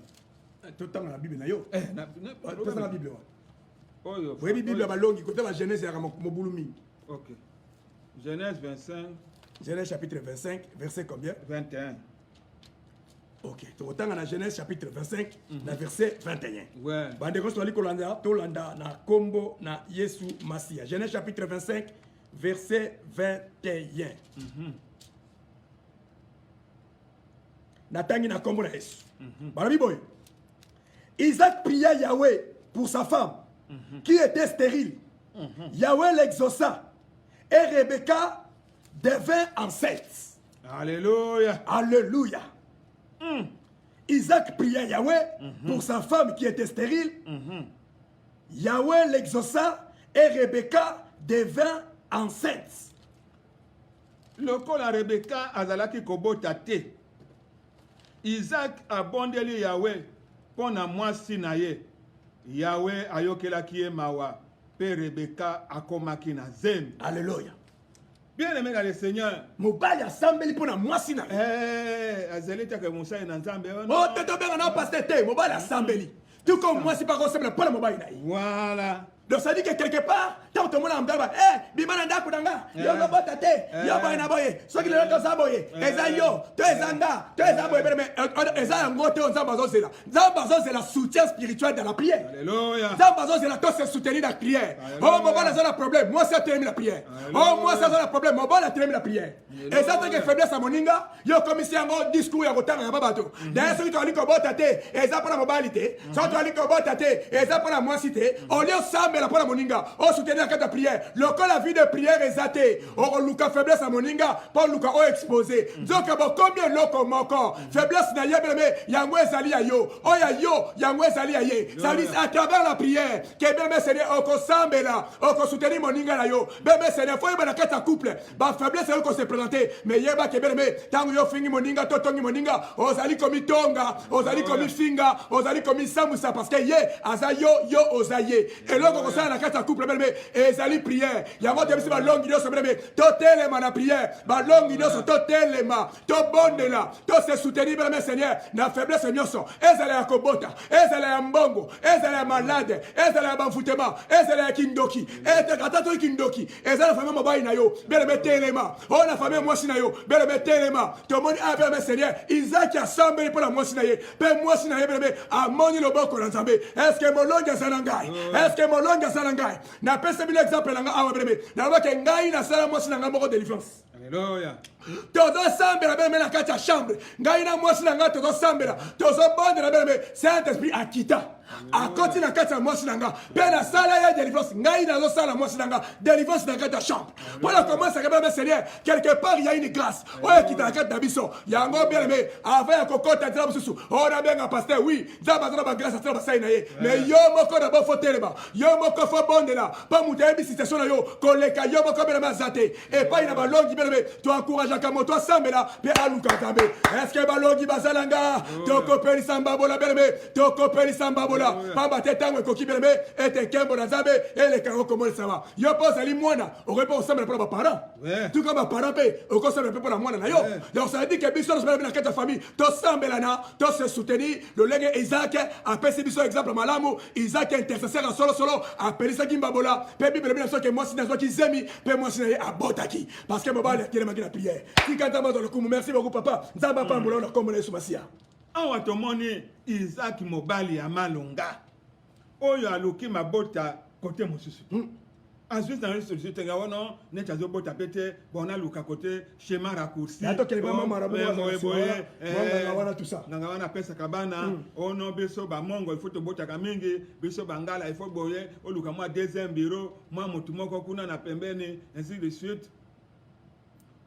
Tout dans la Bible na yo. Tout dans la Bible. Oh yo. Oui, Bible ba longi côté la Genèse ya mobulu mingi. OK. Genèse 25. Genèse chapitre 25, verset combien? 21. Ok, autant dans la Genèse chapitre 25, na verset 21. Ouais. Bande ko swali kolanda tolanda na kombo na Yesu Masia. Genèse chapitre 25, verset 21. Natangi na kombo na Yesu. Barabi boy. Isaac pria Yahweh pour sa femme qui était stérile. Yahweh l'exauça et Rebecca devint enceinte. Alléluia. Alléluia. Isaac pria Yahweh pour sa femme qui était stérile. Yahweh l'exauça et Rebecca devint enceinte. Lokola Rebecca azalaki kobota te. Isaac abondeli Yahweh pona mwasi na ye. Yahweh ayokelaki ye mawa. Pe Rebecca akomaki na zemi. Alléluia. Bien aimé dans le Seigneur. Mobali asambeli pona mwasi na. Azali ta ke musa na nzambe. Oh, teto benga na pasteur te, mobali asambeli. Tout comme mwasi pas ressemble pas mobali na. Voilà. Donc ça dit que quelque part, tant que mon amdaba, bimana ndako danga, yo no bota te, yo boy na boye, so ki le to sa boye, eza yo, to ezanga, to eza boye mais eza ngote on zamba zozela. Zamba zozela soutien spirituel dans la prière. Alléluia. Zamba zozela to se soutenir dans la prière. Oh mon bon ça le problème, moi ça termine la prière. Oh moi ça le problème, mon bon la termine la prière. Et ça c'est que faiblesse à moninga, yo commission ngo discours ya kotanga ya babato. D'ailleurs ceux qui to ali ko bota te, eza pour la mobilité, so to ali ko bota te, eza pour la moi cité, on lieu ça la pour moninga o soutenir la prière le col la vie de prière est athée o luka faiblesse à moninga pour luka o exposé donc combien loko moko faiblesse na yebele yango ezali yo o ya yo yango ezali ye ça dit à travers la prière que bien Seigneur o ko sambela o ko soutenir moninga na yo bien Seigneur faut yeba kata couple ba faiblesse ko se présenter mais yeba ke bien tango yo fingi moninga to tongi moninga o zali komi tonga o zali komi finga o zali komi samusa parce que ye azayo yo ozaye et loko ko na kata couple belle ezali prière yango te bisi ba longi nyonso belle to telema na prière ba longi nyonso to telema to bondela to se soutenir belle Seigneur na faiblesse nyonso ezala ya kobota ezala ya mbongo ezala ya malade ezala ya bamfutema ezala ya kindoki ete kata to kindoki ezala famille mobile na yo belle telema ona famille mwasi na yo belle telema to moni a belle Seigneur Isaac a sambeli pour la mwasi na ye pe mwasi na ye belle amoni loboko na Nzambe est-ce que molongi azala ngai est-ce que molongi azala ngai na pesa bi l'exemple nanga awa bebe na ba ke ngai na sala mwasi nanga moko délivrance. Alléluia. Tozo sambela bebe na kati ya chambre ngai na mwasi nanga tozo sambela tozo bonde na bebe Saint-Esprit akita akoti na kati ya mwasi nanga pe na sala ya délivrance ngai na zo sala mwasi nanga délivrance na kati ya chambre pour la commencer que bebe Seigneur quelque part il y a une grâce oyo kita na kati na biso yango bien aimé avant ya kokota tela mususu on a bien un pasteur oui zaba zaba grâce à tela sai na ye mais yo moko na bo foteleba yo moko fo bonde la pas muta bi situation na yo koleka yo moko bele mazate et pas ina balongi bele to encourage kamo to sambela pe aluka tambe est-ce que balongi bazalanga to kopeli samba bola bele to kopeli samba bola pamba te tango koki bele et kembo na zabe et le kango komo sama yo pose ali mwana o repo o sambela pour ba parents tout comme ba parents pe o ko sambela pour la mwana na yo donc ça dit que biso na sambela na kata famille to sambela na to se soutenir le lenge Isaac a pesi biso exemple malamu Isaac intercesseur en solo appelé ça Kimbabola pe bible bien sûr que moi si na qui zemi pe moi si na abotaki parce que mobile qui est la prière si quand dans le coup merci beaucoup papa nzamba pambola na kombo na Yesu Masia awa tomoni Isaac mobali ya malonga oyo aluki mabota côté mosusu ensuite dans le société gawono ne chazo bota pete bona luka côté schéma raccourci ya to kelema mama rabu wana tout ça nganga wana pesa kabana ono biso ba mongo il faut to bota kamingi biso bangala il faut boye oluka moi deuxième bureau moi mutu moko kuna na pembeni ainsi de suite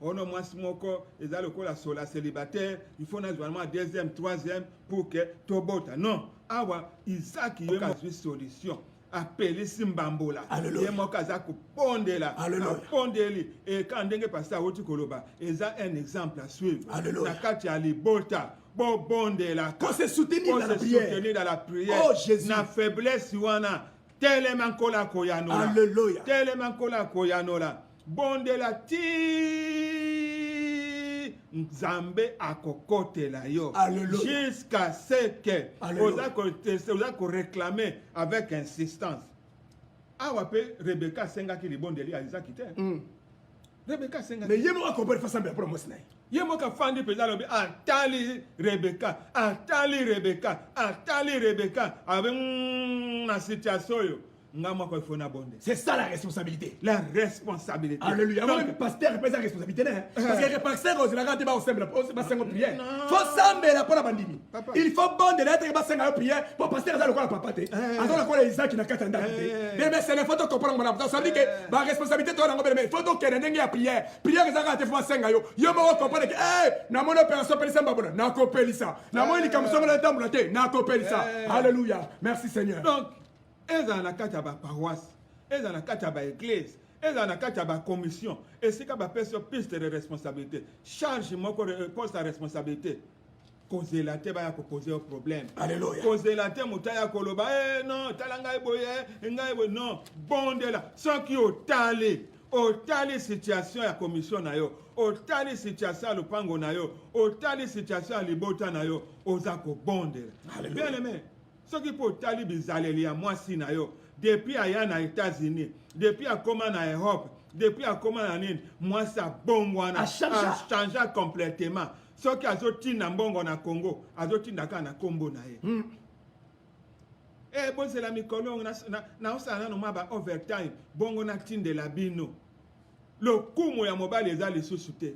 ono mwasi moko ezali kola sola célibataire il faut na vraiment deuxième troisième pour que to bota non awa Isaac yema solution apelisi mbambola Alléluia. ye moko aza kopondela Alléluia. apondeli ka ndenge pasteur awuti koloba eza un exemple à suivre Alléluia. na kati ya libota bobondelaka Qu'on se soutenir dans la prière. soutenir dans la prière Oh, Jésus. na faiblesse wana telema nkola koyanola Alléluia. telema nkola koyanola bondela ti nzambe akokotela yo Alléluia. jusqu'à ce que Alléluia. oza koréclamer avec insistance awa mpe rebeka asengaki libondeli ya isaki te rebeka Mais asengaki il y a un combat face à mes promesses. ye moko afandi mpenza alobi atali rebeka abe na situation oyo nga moko ifo na bonde. C'est ça la responsabilité. La responsabilité. Alléluia. Moi, le pasteur représente la responsabilité. Parce que le pasteur, on se l'a rendu au sein de la prière. Il faut s'embêter pour la bandini. Il faut bon de l'être et passer à la prière pour pasteur à la papa. Attends, la Isaac qui n'a qu'à t'entendre. Mais c'est le faut comprendre mon important. Ça veut dire que ma responsabilité, toi, il faut donc qu'il y ait une prière. Prière, ils ont raté pour 5 ans. Yo me comprendre que, na mon opération, pelisa mbabona, na kopelisa. Na mon ilikamso na tamblate, na kopelisa. Alléluia. Merci Seigneur. Donc, eza na kati ya baparoisse, eza na kati ya baeglise, eza na kati ya bacommission, esika bapesa piste de responsabilité, charge moko poste ya responsabilité, kozela te baya kopose yo problème. Alléluia. Kozela te moto ya koloba non tala ngai boye non bondela soki otali situation ya commission na yo, otali situation ya lupango na yo, otali situation ya libota na yo, oza kobondela. Bien aimé, soki mpo otali bizaleli ya mwasi na yo depuis aya na États-Unis, depuis akoma na Europe, depuis akoma na nini, mwasi abongwana achangea complètement. Soki azotinda mbongo na Congo azotindaka na kombo na ye. Bozela mikolo na osala nano mwa ba overtime bongo na tindela bino lokumu ya mobali eza lisusu te.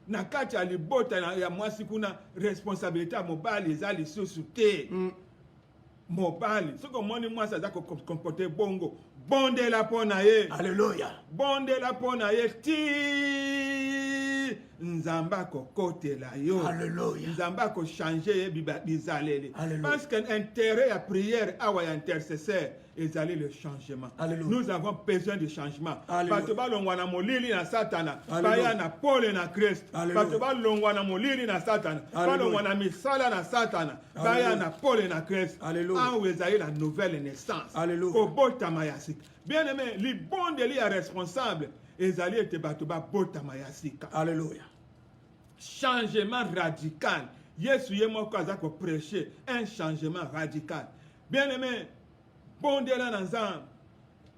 Na kati ya libota ya mwasi kuna responsabilité ya mobali eza lisusu te. Mobali soki omoni mwasi aza komporte bongo bondela mpo na ye. Alléluia. Bondela mpo na ye ti nzambe akokotela yo. Alléluia. Nzambe akochange ye bizaleli. Alléluia. Parce que intérêt ya prière awa ya intercesseur ezali le changement. Alléluia. Nous avons besoin de changement. Alléluia. Bato balongwa na molili na satana, Alléluia. baya na pole na Christ. Alléluia. Bato balongwa na molili na satana, Alléluia. balongwa na misala na satana, baya na pole na Christ. Alléluia. Awa ezali la nouvelle naissance. Alléluia. Kobotama ya sika. Bien aimé, libondeli ya responsable ezali ete bato babotama ya sika. Alléluia. Changement radical. Yesu ye moko aza ko prêcher un changement radical. Bien aimé, bondela na nzambe,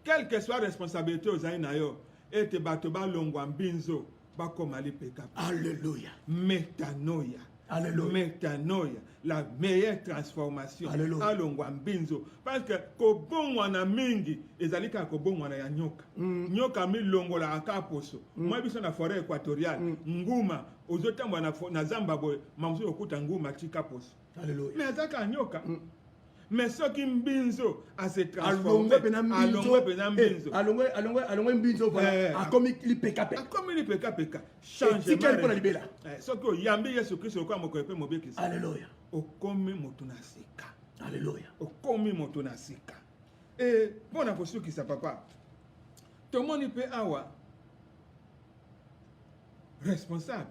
quelle que soit responsabilité ozali na yo, ete bato balongwa mbinzo bakoma lipeka. Alléluia. Metanoia. Alléluia. Metanoia, la meilleure transformation. Alléluia. Alongwa mbinzo. Parce que kobongwa na mingi ezali ka kobongwa na ya nyoka. Nyoka milongola aka poso. Moi biso na forêt équatoriale, nguma ozotambwa na zamba boy, mamso okuta nguma tika poso. Alléluia. Mais azaka nyoka. Mais soki mbinzo a se transformer alongwe pena mbinzo. Alongwe mbinzo voilà. Akomi lipeka. Akomi lipeka. Changement. Soki oyambi Yesu Kristo kwa moko epe mobeki. Alléluia. Okomi moto na sika. Alléluia. Okomi moto na sika. Bona kosukisa papa. Tomoni pe awa responsable.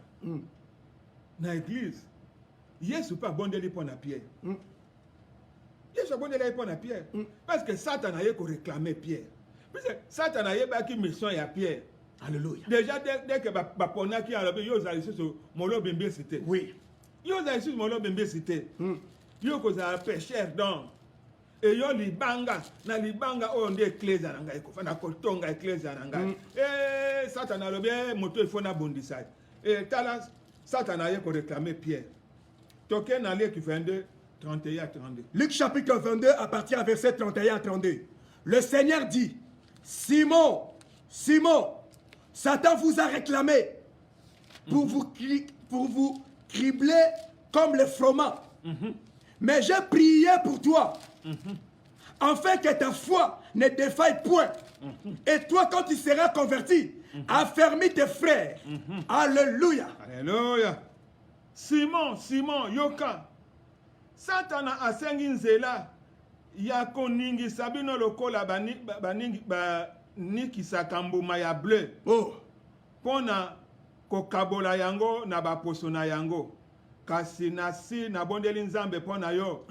Na église. Yesu pa bondeli pona Pierre. Yesu abondeli pona Pierre. Parce que Satan a ko réclamer Pierre. Parce que Satan a baki mission ya Pierre. Alléluia. Déjà dès que bapona ki alobi yo za lisusu molo bembe cité. Oui. Yo za lisusu molo bembe cité. Yo ko za pécheur donc. Et yo libanga oyo nde ecclesia na ngai kofana kotonga ecclesia na ngai. Satan alobi moto ifo na bondisa. Tala Satan a ko réclamer Pierre. Toke na Luc 22 31 à 32. Luc chapitre 22 à partir du verset 31 à 32. Le Seigneur dit: Simon, Simon, Satan vous a réclamé pour vous cribler comme le froment. Mais j'ai prié pour toi, afin que ta foi ne défaille point. Et toi, quand tu seras converti, affermis tes frères. Alléluia. Alléluia. Simon, Yoka. Satana asengi nzela ya koningisa bino lokola banikisaka mbuma ya bleu mpona kokabola yango na baposo na yango kasi nasi nabondeli nzambe mpona yo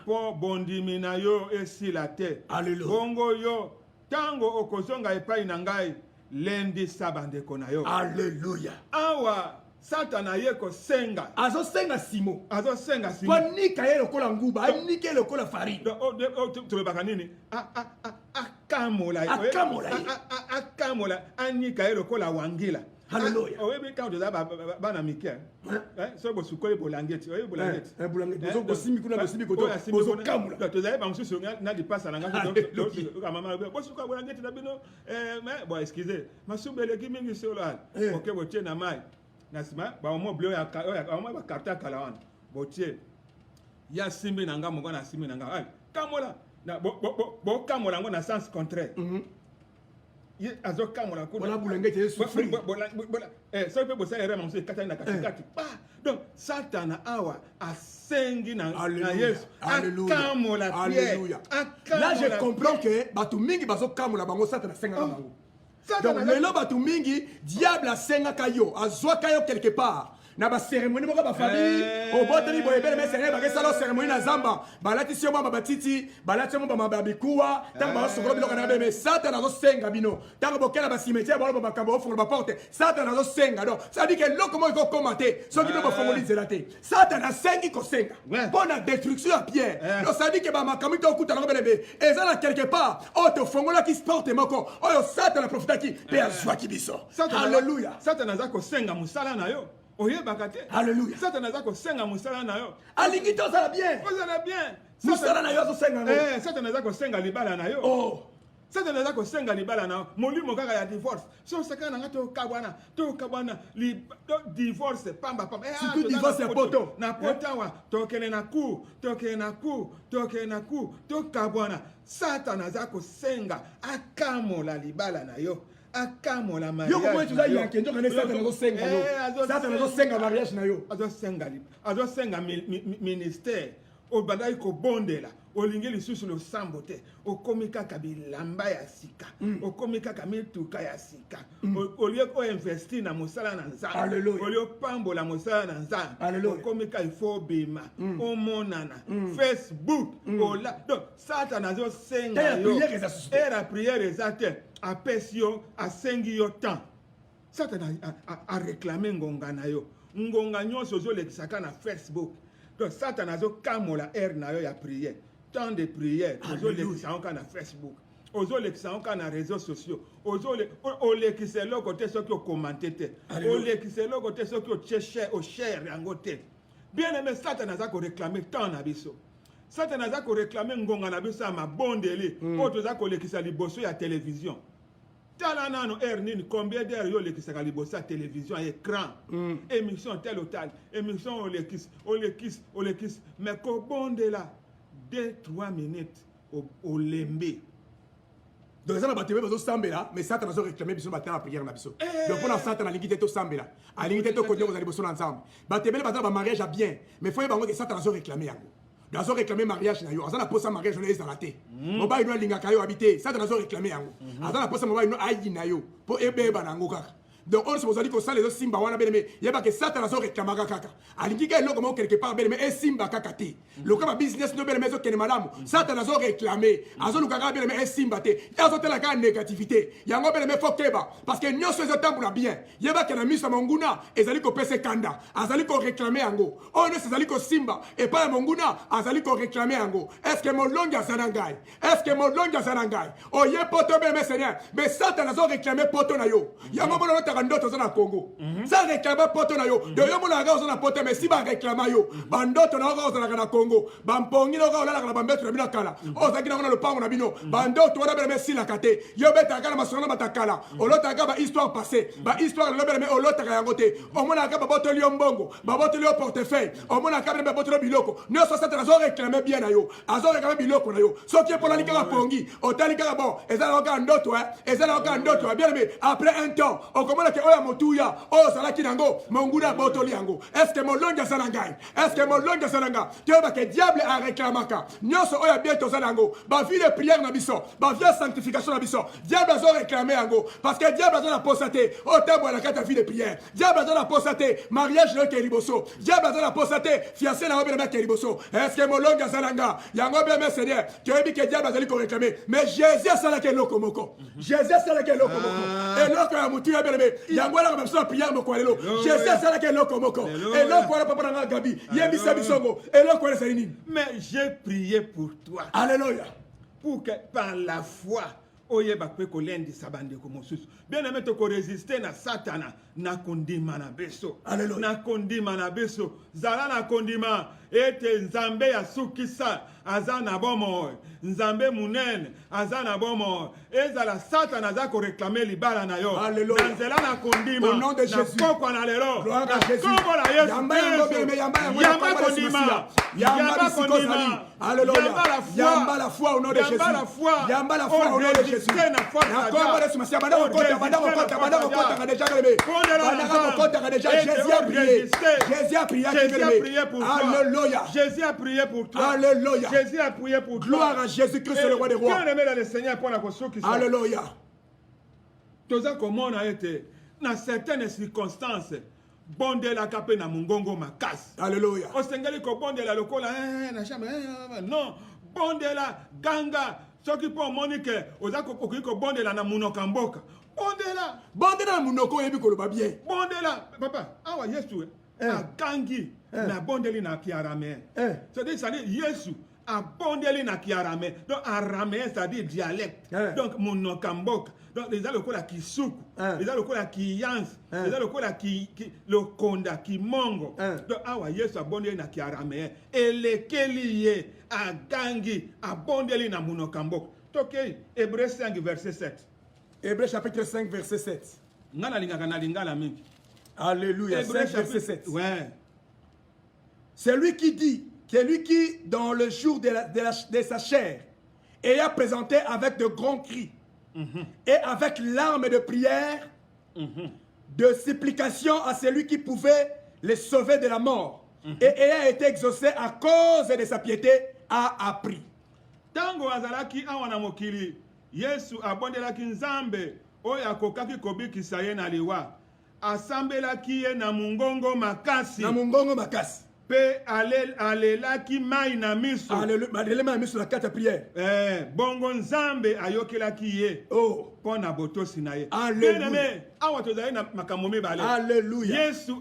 mpo bondimi na yo esila te bongo yo ntango okozonga epai na ngai lendisa bandeko na yo awa Satana ye ko senga. Azo senga simo. Kwa nika ye lokola nguba, anike lokola farine. Tu baka nini? Akamola. Anika ye lokola wangila. Hallelujah. Oyebi quand tu bana mikia. So bo sukole bolangeti. Oyebi bolangeti. Bolangeti. Bozo kosimi kuna bosimi koto. Bozo kamula. Tu zaye ba msusu na di pasa na ngaka ka mama bo suka bolangeti na bino mais bon excusez. Masubele ki mingi solo al. OK bo tie na mai. Nasima ba omo bleu ya omo ba karta kala wana. Bo tie. Ya simbi na nga mongo na simbi na nga. Ai kamola na bo kamola ngo na sens contraire. Azoka mona ko bona bulengete yesu so pe bosa ere mamso kata na katikati donc Satana awa asengi na Yesu akamola alléluia là je comprends que batu mingi bazokamola bango Satana senga na bango donc lelo batu mingi diable asenga kayo azwa kayo quelque part na ba cérémonie moko ba famille o boteli boye bele mais cérémonie ba sala cérémonie na zamba balati sio mama batiti balati mo ba bikuwa tant ba sokolo biloko na bele mais Satana zo senga bino tant bokela ba cimetière ba ba kambo ofungula ba porte Satana zo senga donc ça dit que loko mo ko commenter so kito ba fongoli zelate Satana sengi ko senga pour la destruction à Pierre donc ça dit que ba makambi to kuta na bele ezala quelque part o te fongola ki sport moko o Satana profita ki pe azwa ki biso alléluia Satana za ko senga musala na yo. Alléluia. Satana zako senga musala na yo. Alingi to sala bien. Osala bien. Musala na yo zo senga ngo. Satana zako senga libala na yo. Oh. Satana zako senga libala na yo. Molimo kaka ya divorce. So sakana ngato kabwana divorce pamba. Surtout divorce ya poto. Na potawa tokene na ku, to kabwana. Satana zako senga akamola libala na yo. Akamola mariage. Yo comment tu vas y enquêter on est Satana zo senga yo. Satana zo senga mariage na yo. Azo senga ministère. O badai ko bondela. O lingeli susu lo sambote. O komika kabilamba ya sika. O komika kamituka ya sika. O lieu ko investir na mosala na nzambe. O lieu pambola mosala na nzambe. O komika ifo bima. O monana. Facebook. O la. Donc Satana zo senga yo. Era prière exacte. Apesi yo asengi yo temps Satana a réclamer ngonga na yo ngonga nyonso zo lekisaka na Facebook donc Satana zo kamola na yo ya prière temps de prière zo lekisaka na Facebook ozo lekisaka na réseaux sociaux ozo lekise lo côté soki o commenter te o lekise lo côté soki o share yango te bien aimé Satana za ko réclamer temps na biso Satana za ko réclamer ngonga na biso ma bondeli o to za ko lekisa liboso ya télévision tala nano nini combien d'heures yo lekisa liboso ya télévision écran émission tel ou tel émission o lekis mais ko bondela 2-3 minutes au lembe donc ça na batebe bazo sambela mais Satana zo réclamer biso batana la prière na biso donc pour Satana lingite to sambela alingite to konyo za liboso na nzambe batebe batana ba mariage a bien mais faut bango que Satana zo réclamer yango dazo réclamer mariage na yo azana posa mariage na ezala te mobai no lingaka yo habiter Satana zo réclamer yango azana posa mobai no ayi na yo po ebeba na ngo kaka donc on se posait que ça les autres simba wana bene mais yeba que Satana zo réclamer kaka alingi ka eloko mo quelque part bene mais simba kaka te le ka business no bene mais zo kene madame Satana zo réclamer azo lukaka bene mais simba te azo tela ka négativité yango bene mais faut keba parce que nyoso ezo tambula bien yeba que na misa monguna ezali ko pese kanda azali ko réclamer yango on ne ezali ko simba et pas monguna azali ko réclamer yango est-ce que mon longa zanangai o ye poto bene mais seigneur mais Satana zo réclamer poto na yo yango bono ndoto za na Congo ça réclame poto na yo de yo mona ga za na poto mais si ba réclame yo bandoto na ga za na Congo bampongi na ga la na bambeto na bina kala o za kina na lopango na bino bandoto wana bele si la kate yo beta ga na masona matakala o lota ga ba histoire passée ba histoire le bele mais o lota ga yango te o mona ga ba boto li mbongo ba boto li portefeuille o mona ga ba boto li biloko ne so ça zo réclamer bien na yo azo réclamer biloko na yo so qui pour la lika pongi o tali ga bon ezala ga ndoto bien mais après un temps o lokola ke oya motuya oyo ozalaki nango monguna botoli yango eske molongi aza na ngai eske molongi aza na nga toyeba ke diable areklamaka nyonso oyo bien toza nango bavie de prière na biso bavie ya sanctification na biso diable azoreklame yango parce que diable aza na posa te otambola na kati ya vie de prière diable aza na posa te mariage na yo ke liboso diable aza na posa te fiancé na yo belema ke liboso eske molongi aza na nga yango bien mes seigneur toyebi ke diable azali koreklame mais Jésus asalaki eloko moko Jésus asalaki eloko moko eloko ya motu ya beleme yango alaka biso na prière moko ya lelo Jésus asalaki eloko moko eloko wana papa na nga gabi yebisa bisongo eloko wana ezali nini mais j'ai prié pour toi alléluia pour que par la foi oyeba pe kolendisa bandeko mosusu bien aimé tokoresiste na satana na kondima na beso na kondima na beso zala na kondima ete nzambe ya sukisa aza na bomo nzambe munene aza na bomo ezala satana aza koreklame libala na yo na nzela na kondima na pokwa na lelo na kombo na yesu yamba kondima yamba kondima yamba la foi au nom de Jésus yamba la foi au nom de Jésus na kombo de Jésus banda kokota déjà levé banda kokota déjà Jésus a prié pour toi alléluia Jésus a prié pour toi alléluia Jésus a prié pour toi gloire à Jésus-Christ le roi des rois bien aimé dans le Seigneur pour la kosoki alléluia toza komona ete na certaines circonstances bondela kape na mungongo makasi alléluia osengeli ko bondela lokola na chama non bondela ganga soki po monike oza kokoki ko bondela na munoka mboka bondela na munoko yebi koloba bien bondela papa awa Yesu agangi na bondeli na kiarame c'est-à-dire Yesu abondeli na kiarame donc araméen c'est-à-dire dialecte donc munoka mboka donc les lokola kisuku les lokola kiyansi les lokola ki lokonda kimongo donc awa Yesu abondeli na kiaraméen elekeli ye agangi abondeli na munoka mboka tokei Hébreux 5 verset 7 Hébreux chapitre 5 verset 7 ngana lingaka na lingala mingi alléluia 5 verset 7 ouais c'est lui qui dit dans le jour de sa chair ayant présenté avec de grands cris et avec larmes de prière de supplication à celui qui pouvait les sauver de la mort et ayant été exaucé à cause de sa piété a appris tango azalaki awana mokili Yesu abondelaki nzambe oyo akokaki kobikisa ye na liwa asambelaki ye na mungongo makasi pe alelaki mai na miso alelema na miso na kati ya prière bongo nzambe ayokelaki ye mpo na botosi na ye bien-aimé awa tozali na makambo mibale Yesu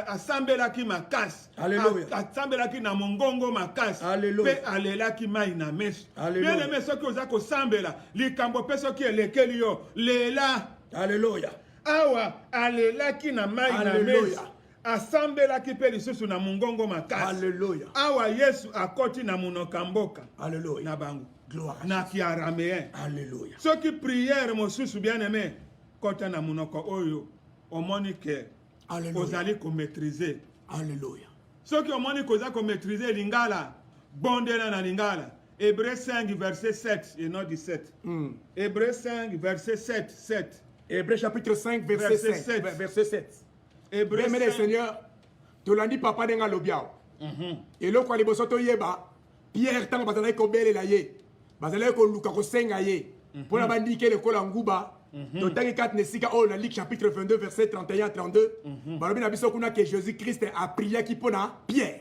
asambelaki makasi asambelaki na mongongo makasi pe alelaki mai na miso bien-aimé soki oza kosambela likambo mpe soki elekeli yo lela awa alelaki na mai na miso asambelaki mpe lisusu na mongongo makasi awa Yesu akoti na munoka mboka na bango na kiaraméen soki prière mosusu bien aimé kota na munoko oyo omoni ke ozali komaîtriser soki omoni koza komaîtriser lingala bondela na lingala Hébreux 5 verset 7 et non 17 Hébreux 5 verset 7 Hébreux chapitre 5 verset 7 Hébreux mes Seigneur tolandi papa denga lobiao eloko ali bosoto yeba Pierre tango bazalaki kobelela ye bazalaki koluka kosenga ye mpona bandike lekola nguba totangi kati na esika oyo na Luc chapitre 22 verset 31-32 balobi na biso kuna ke Jésus-Christ apriaki mpona Pierre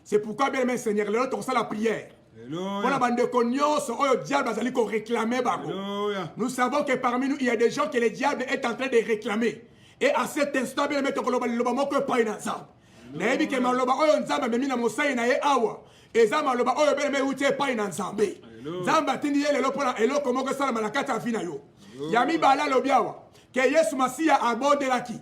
c'est pourquoi bien mes Seigneur lelo tokosala prière mpona bandeko nyonso oyo diable azali koréclame bango nous savons que parmi nous il y a des gens que le diable est en train de réclamer et à cet instant bien mettre koloba loba moko epai na nzambe nayebi ke maloba oyo nzambe amemi na mosai na ye awa eza maloba oyo bene meuti epai na nzambe nzambe atindi ye lelo mpona eloko moko esalama na kati ya vi na yo ya mibale alobi awa ke Yesu Masiya abondelaki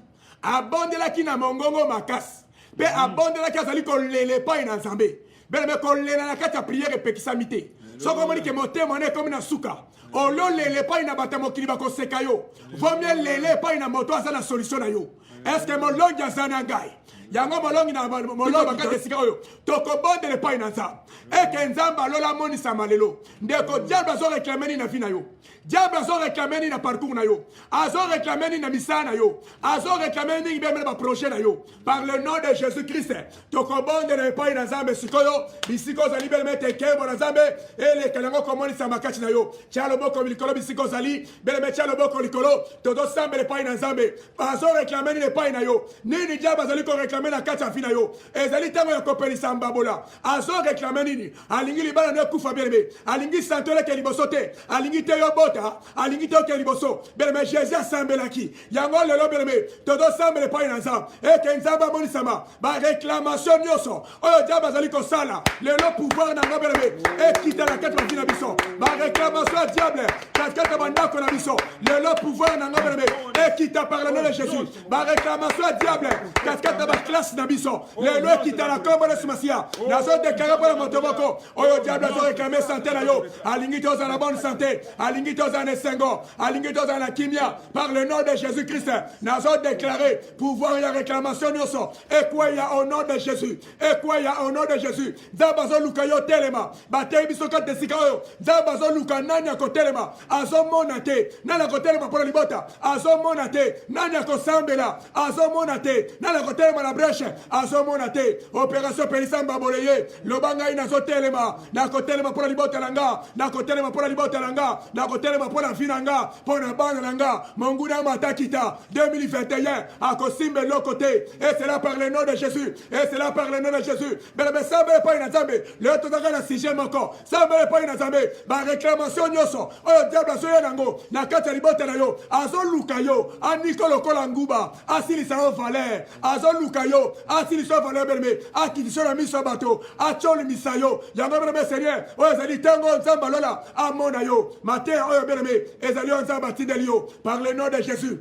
na mongongo makasi mpe abondelaki azali kolela epai na nzambe bene kolela na kati ya priere epekisami te soki omoni ke motema na ekomi na suka ololela epai na bato ya mokili bakoseka yo vomie lela epai na moto aza na solution na yo eske molongi aza na ngai yango molongi na molongi bakati esika oyo tokobondela epai na nzambe eke nzambe alola amonisama lelo ndeko diable azoreklame nini na vi na yo diable azoreklame nini na parcours na yo azoreklame nini na misala na yo azoreklame nini bemele baprojet na yo par le nom de Jésus Christ tokobondela epai na nzambe sikoyo bisika ozali beleme tekembo na nzambe eleka yango komonisama kati na yo tia loboko likolo bisika ozali beleme tia loboko likolo tozosambela epai na nzambe azoreklame nini epai na yo nini diable azali koreklame na kati ya vi na yo ezali ntango ya kopelisa mbabola azoreklame nini alingi libala no ekufa beleme alingi santo eleke liboso te alingi te yo bota alingi te oke liboso beleme Jésus asambelaki yango lelo beleme tozosambela epai na nzambe eke nzambe amonisama bareklamation nyonso oyo diable azali kosala lelo pouvoir nango beleme ekita na kati ya vi na biso bareklamation ya diable katikati ya bandako na biso lelo pouvoir nango beleme ekita par le nom de Jésus bareklamation ya diable katikati ya baklasse na biso lelo ekita na kombo na Yesu Masiya nazodeklara mpo na moto moko oyo diable azoreklame sante na yo alingi te ozala na bonne santé alingi te ozala na esengo alingi te ozala na kimia par le nom de Jésus Christ nazodéclare pouvoir ya réclamation nyonso ekweya au nom de Jésus ekweya au nom de Jésus nzambe azoluka yo telema bateyi biso kati esika oyo nzambe azoluka nani akotelema azomona te nani akotelema mpo na libota azomona te nani akosambela azomona te nani akotelema na breche azomona te opération pelisa mbabole ye loba ngai nazotelema nakotelema mpo na libota na nga nakotelema mpo na libota na nga nakotelema mpo na vi na nga mpo na bana na nga monguna matakita 2021 akosimba eloko te et cela par le nom de Jésus et cela par le nom de Jésus belebe sambela epai na nzambe lelo tozaka na sujet moko sambela epai na nzambe baréclamation nyonso oyo diable azoya nango na kati ya libota na yo azoluka yo aniko lokola nguba asilisa yo valeur azoluka yo asilisa yo valeur beleme akitisa na miso ya bato atyolimisa yo yango beleme seigneur oyo ezali ntango nzambe alola amona yo mateya oyo beleme ezali yo nzambe atindeli yo par le nom de Jésus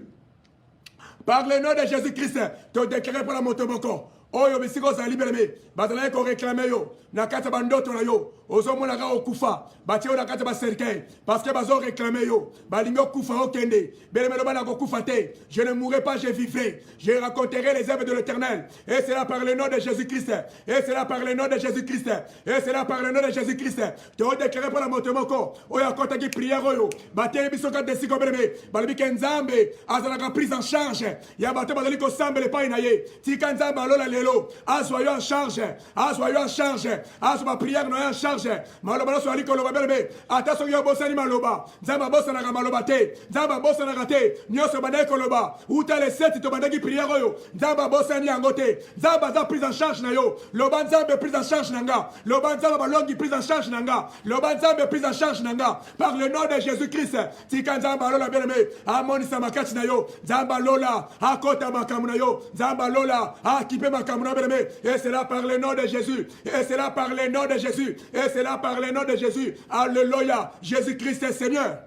par le nom de Jésus Christ todéclare mpo na moto moko oyo bisika ozali beleme bazalaki koreklame yo na kati ya bandoto na yo ozomonaka okufa batie yo na kati ya bacercueil parce que bazoreklame yo balingi okufa okende beleme loba na kokufa te je ne mourrai pas je vivrai je raconterai les œuvres de l'Éternel et c'est là par le nom de Jésus-Christ et c'est là par le nom de Jésus-Christ et c'est là par le nom de Jésus-Christ todéclare mpo na moto moko oyo akotaki prière oyo batie biso kati esika beleme balobi ke nzambe azalaka prise en charge ya bato bazali kosambela epai na ye tika nzambe alola lelo azwa yo en charge azwa yo en charge azwa baprière na yo en charge maloba nyonso ali koloba beleme ata soki obosani maloba nzambe abosanaka maloba te nzambe abosanaka te nyonso bandaki koloba uta leseti tobandaki prière oyo nzambe abosani yango te nzambe aza prise en charge na yo loba nzambe prise en charge na nga loba nzambe balongi prise en charge na nga loba nzambe prise en charge na nga par le nom de Jésus-Christ tika nzambe alola beleme amonisa makati na yo nzambe alola akota makambo na yo nzambe alola akipe makambo na beleme et c'est là par le nom de Jésus et c'est là par le nom de Jésus et c'est là par le nom de Jésus alléluia Jésus-Christ est Seigneur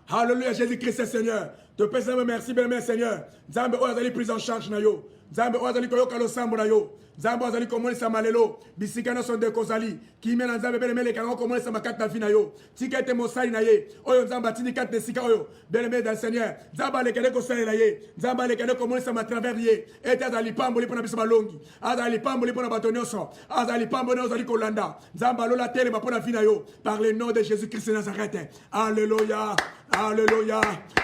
alléluia Jésus-Christ est Seigneur te pèse merci bien Seigneur nzambe oyo azali prise en charge na yo nzambe oyo azali koyoka losambo na yo nzambe azali komonisama lelo bisika nyonso ndeko ozali kimia na nzambe beleme elekango komonisama kati na vi na yo tika ete mosali na ye oyo nzambe atindi kati na esika oyo beleme da Seigneur nzambe alekende kosalela ye nzambe alekende komonisama travers ye ete azali pamboli mpo na biso balongi azali pamboli mpo na bato nyonso azali pamboli oyo ozali kolanda nzambe alola telema mpo na vi na yo par le nom de Jésus-Christ de Nazareth alléluia alléluia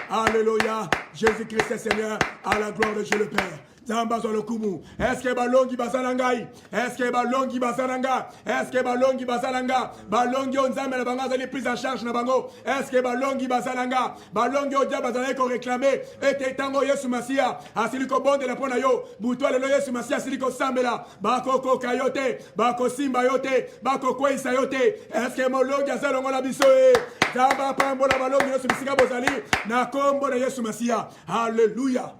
alléluia Jésus-Christ est Seigneur à la gloire de Dieu le Père Zamba zo lokumu. Est-ce que balongi basanangai? Est-ce que balongi basananga? Est-ce que balongi basananga? Balongi onzame na bango zali prise en charge na bango. Est-ce que balongi basananga? Balongi odia bazali ko réclamer ete tango Yesu Masia asili ko bonde la pona yo. Butwa lelo Yesu Masia asili ko sambela. Bako ko kayote, bako simba yote, bako kwesa yote. Est-ce que molongi asalongo la biso e? Zamba pambo la balongi Yesu Masia bozali na kombo na Yesu Masia. Hallelujah.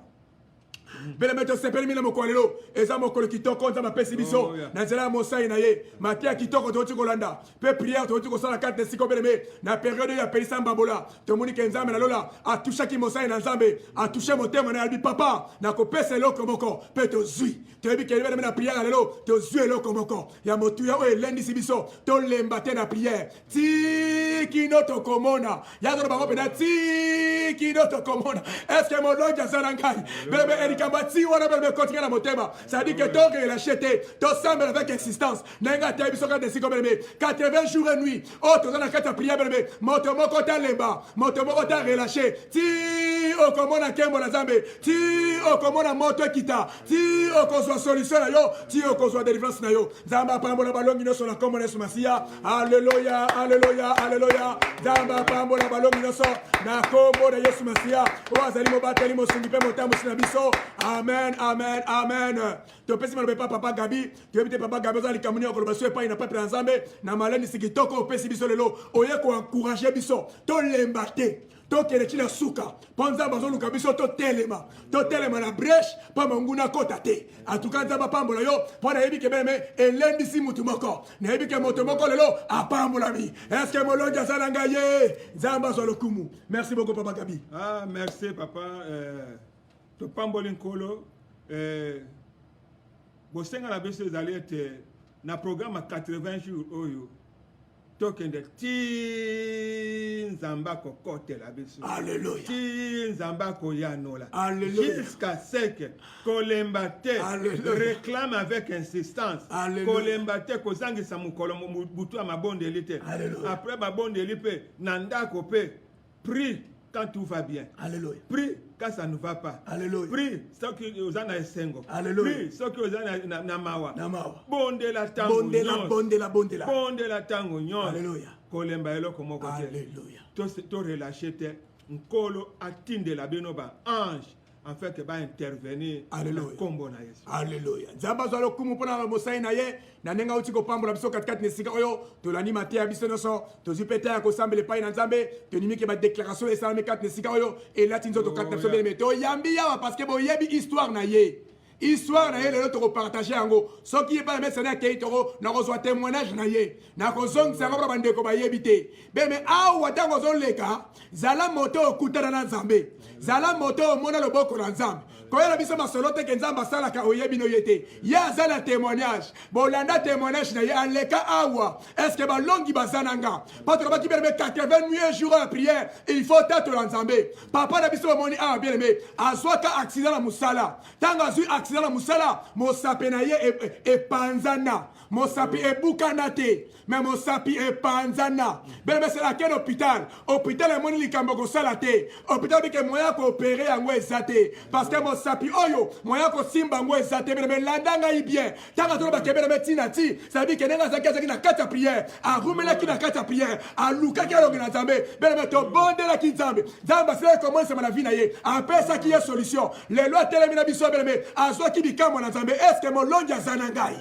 Belemeto sepeli mina mokwalelo eza mokolo kitoko nzamba pesi biso na nzela mosai na ye matia kitoko to kolanda pe prière to kosala kate siko beleme na période ya pelisa mbabola to moni ke nzambe na lola a touché ki mosai na nzambe a touché motema na albi papa na ko pesa eloko moko pe to zui to yebi ke beleme na prière lelo to zui eloko moko ya motuya o elendi sibiso to lemba te na prière ti kino to komona ya do bango pe na ti kino to komona est-ce que mon longa sarangai beleme erika makambati wana bel continuer na motema ça dit que ton relâché ton semble avec insistance nenga te biso ka desiko bel 80 jours et nuits oh tozana kata prière bel moto moko ta lemba moto moko ta relâché ti okomona kembo na Nzambe ti okomona moto kita ti okozwa solution na yo ti okozwa délivrance na yo Nzamba pambola balongi nyonso na kombo na Yesu Masia alléluia alléluia alléluia Nzamba pambola balongi nyonso na kombo na Yesu Masia o azali mobateli mosungi pe motamu sina biso amen amen amen to pesi malobe papa Gabi to ebite papa Gabi ozali kamuni okoloba so epai na peuple ya Nzambe na maleni sikitoko opesi biso lelo oye ko encourager biso to lemba te tokele tina suka ponza bazoluka biso totelema na brèche pa manguna kota te atuka Nzamba pambola yo pona yebi ke beme elendisi mutu moko na yebi ke moto moko lelo apambola mi est-ce que molongi azala ngaye Nzamba zo lokumu merci beaucoup papa Gabi ah merci papa to pamboli nkolo bosenga na biso ezali ete na programme 80 jours oyo tokende ti Nzamba kokotela biso alléluia ti Nzamba koyanola alléluia jusqu'à ce que kolemba te réclame avec insistance kolemba te kozangisa mukolo butu ya mabondeli te après mabondeli pe na ndako pe prie quand tout va bien alléluia prie quand ça ne va pas alléluia prie ce qui ozana esengo alléluia ce qui ozana na mawa bondela tango nyonso alléluia kolemba eloko moko te alléluia to relâcher te nkolo atindela bino ba ange en fait que va intervenir alléluia kombo na Yesu alléluia Nzamba zo lokumu pona mosai na ye na nenga uti ko pambola biso katikati ne sika oyo to lanima te ya biso nyonso tozwi pete ya kosambela epai na Nzambe tonimi ke badéclaration esalami kati ne sika oyo elati nzoto kati na biso beleme toyambi yawa parce que boyebi histoire na ye histoire na ye lelo tokopartage yango soki ye pa mesana akei toko nakozwa témoignage na ye nakozongisa yango mpona bandeko bayebi te beme awa ntango ozoleka zala moto okutana na Nzambe zala moto omona loboko na Nzambe koyela biso masolo te ke Nzambe asalaka oyebi no ye te ye aza na témoignage bolanda témoignage na ye aleka awa est-ce que balongi baza na nga mpo tolobaki bien aimé 88 jours ya prière il faut tatola Nzambe papa na biso bamoni awa bien aimé azwaka accident na mosala ntango azwi accident na mosala mosapi na ye epanzana mosapi ebukana te mais mosapi epanzana bien aimé sela ken hôpital emoni likambo kosala te hôpital bike moya koopere yango eza te parce que mosapi oyo moya kosimba yango eza te bien aimé landa ngai bien ntango tolobaki bien aimé tina ti sabi ke ndenge azalaki na kati ya prière arumelaki na kati ya prière alukaki alongi na Nzambe bien aimé tobondelaki Nzambe Nzambe asilaki komonisama na vi na ye apesaki ye solution lelo atelemi na biso bien aimé azwaki bikambo na Nzambe estce molongi aza na ngai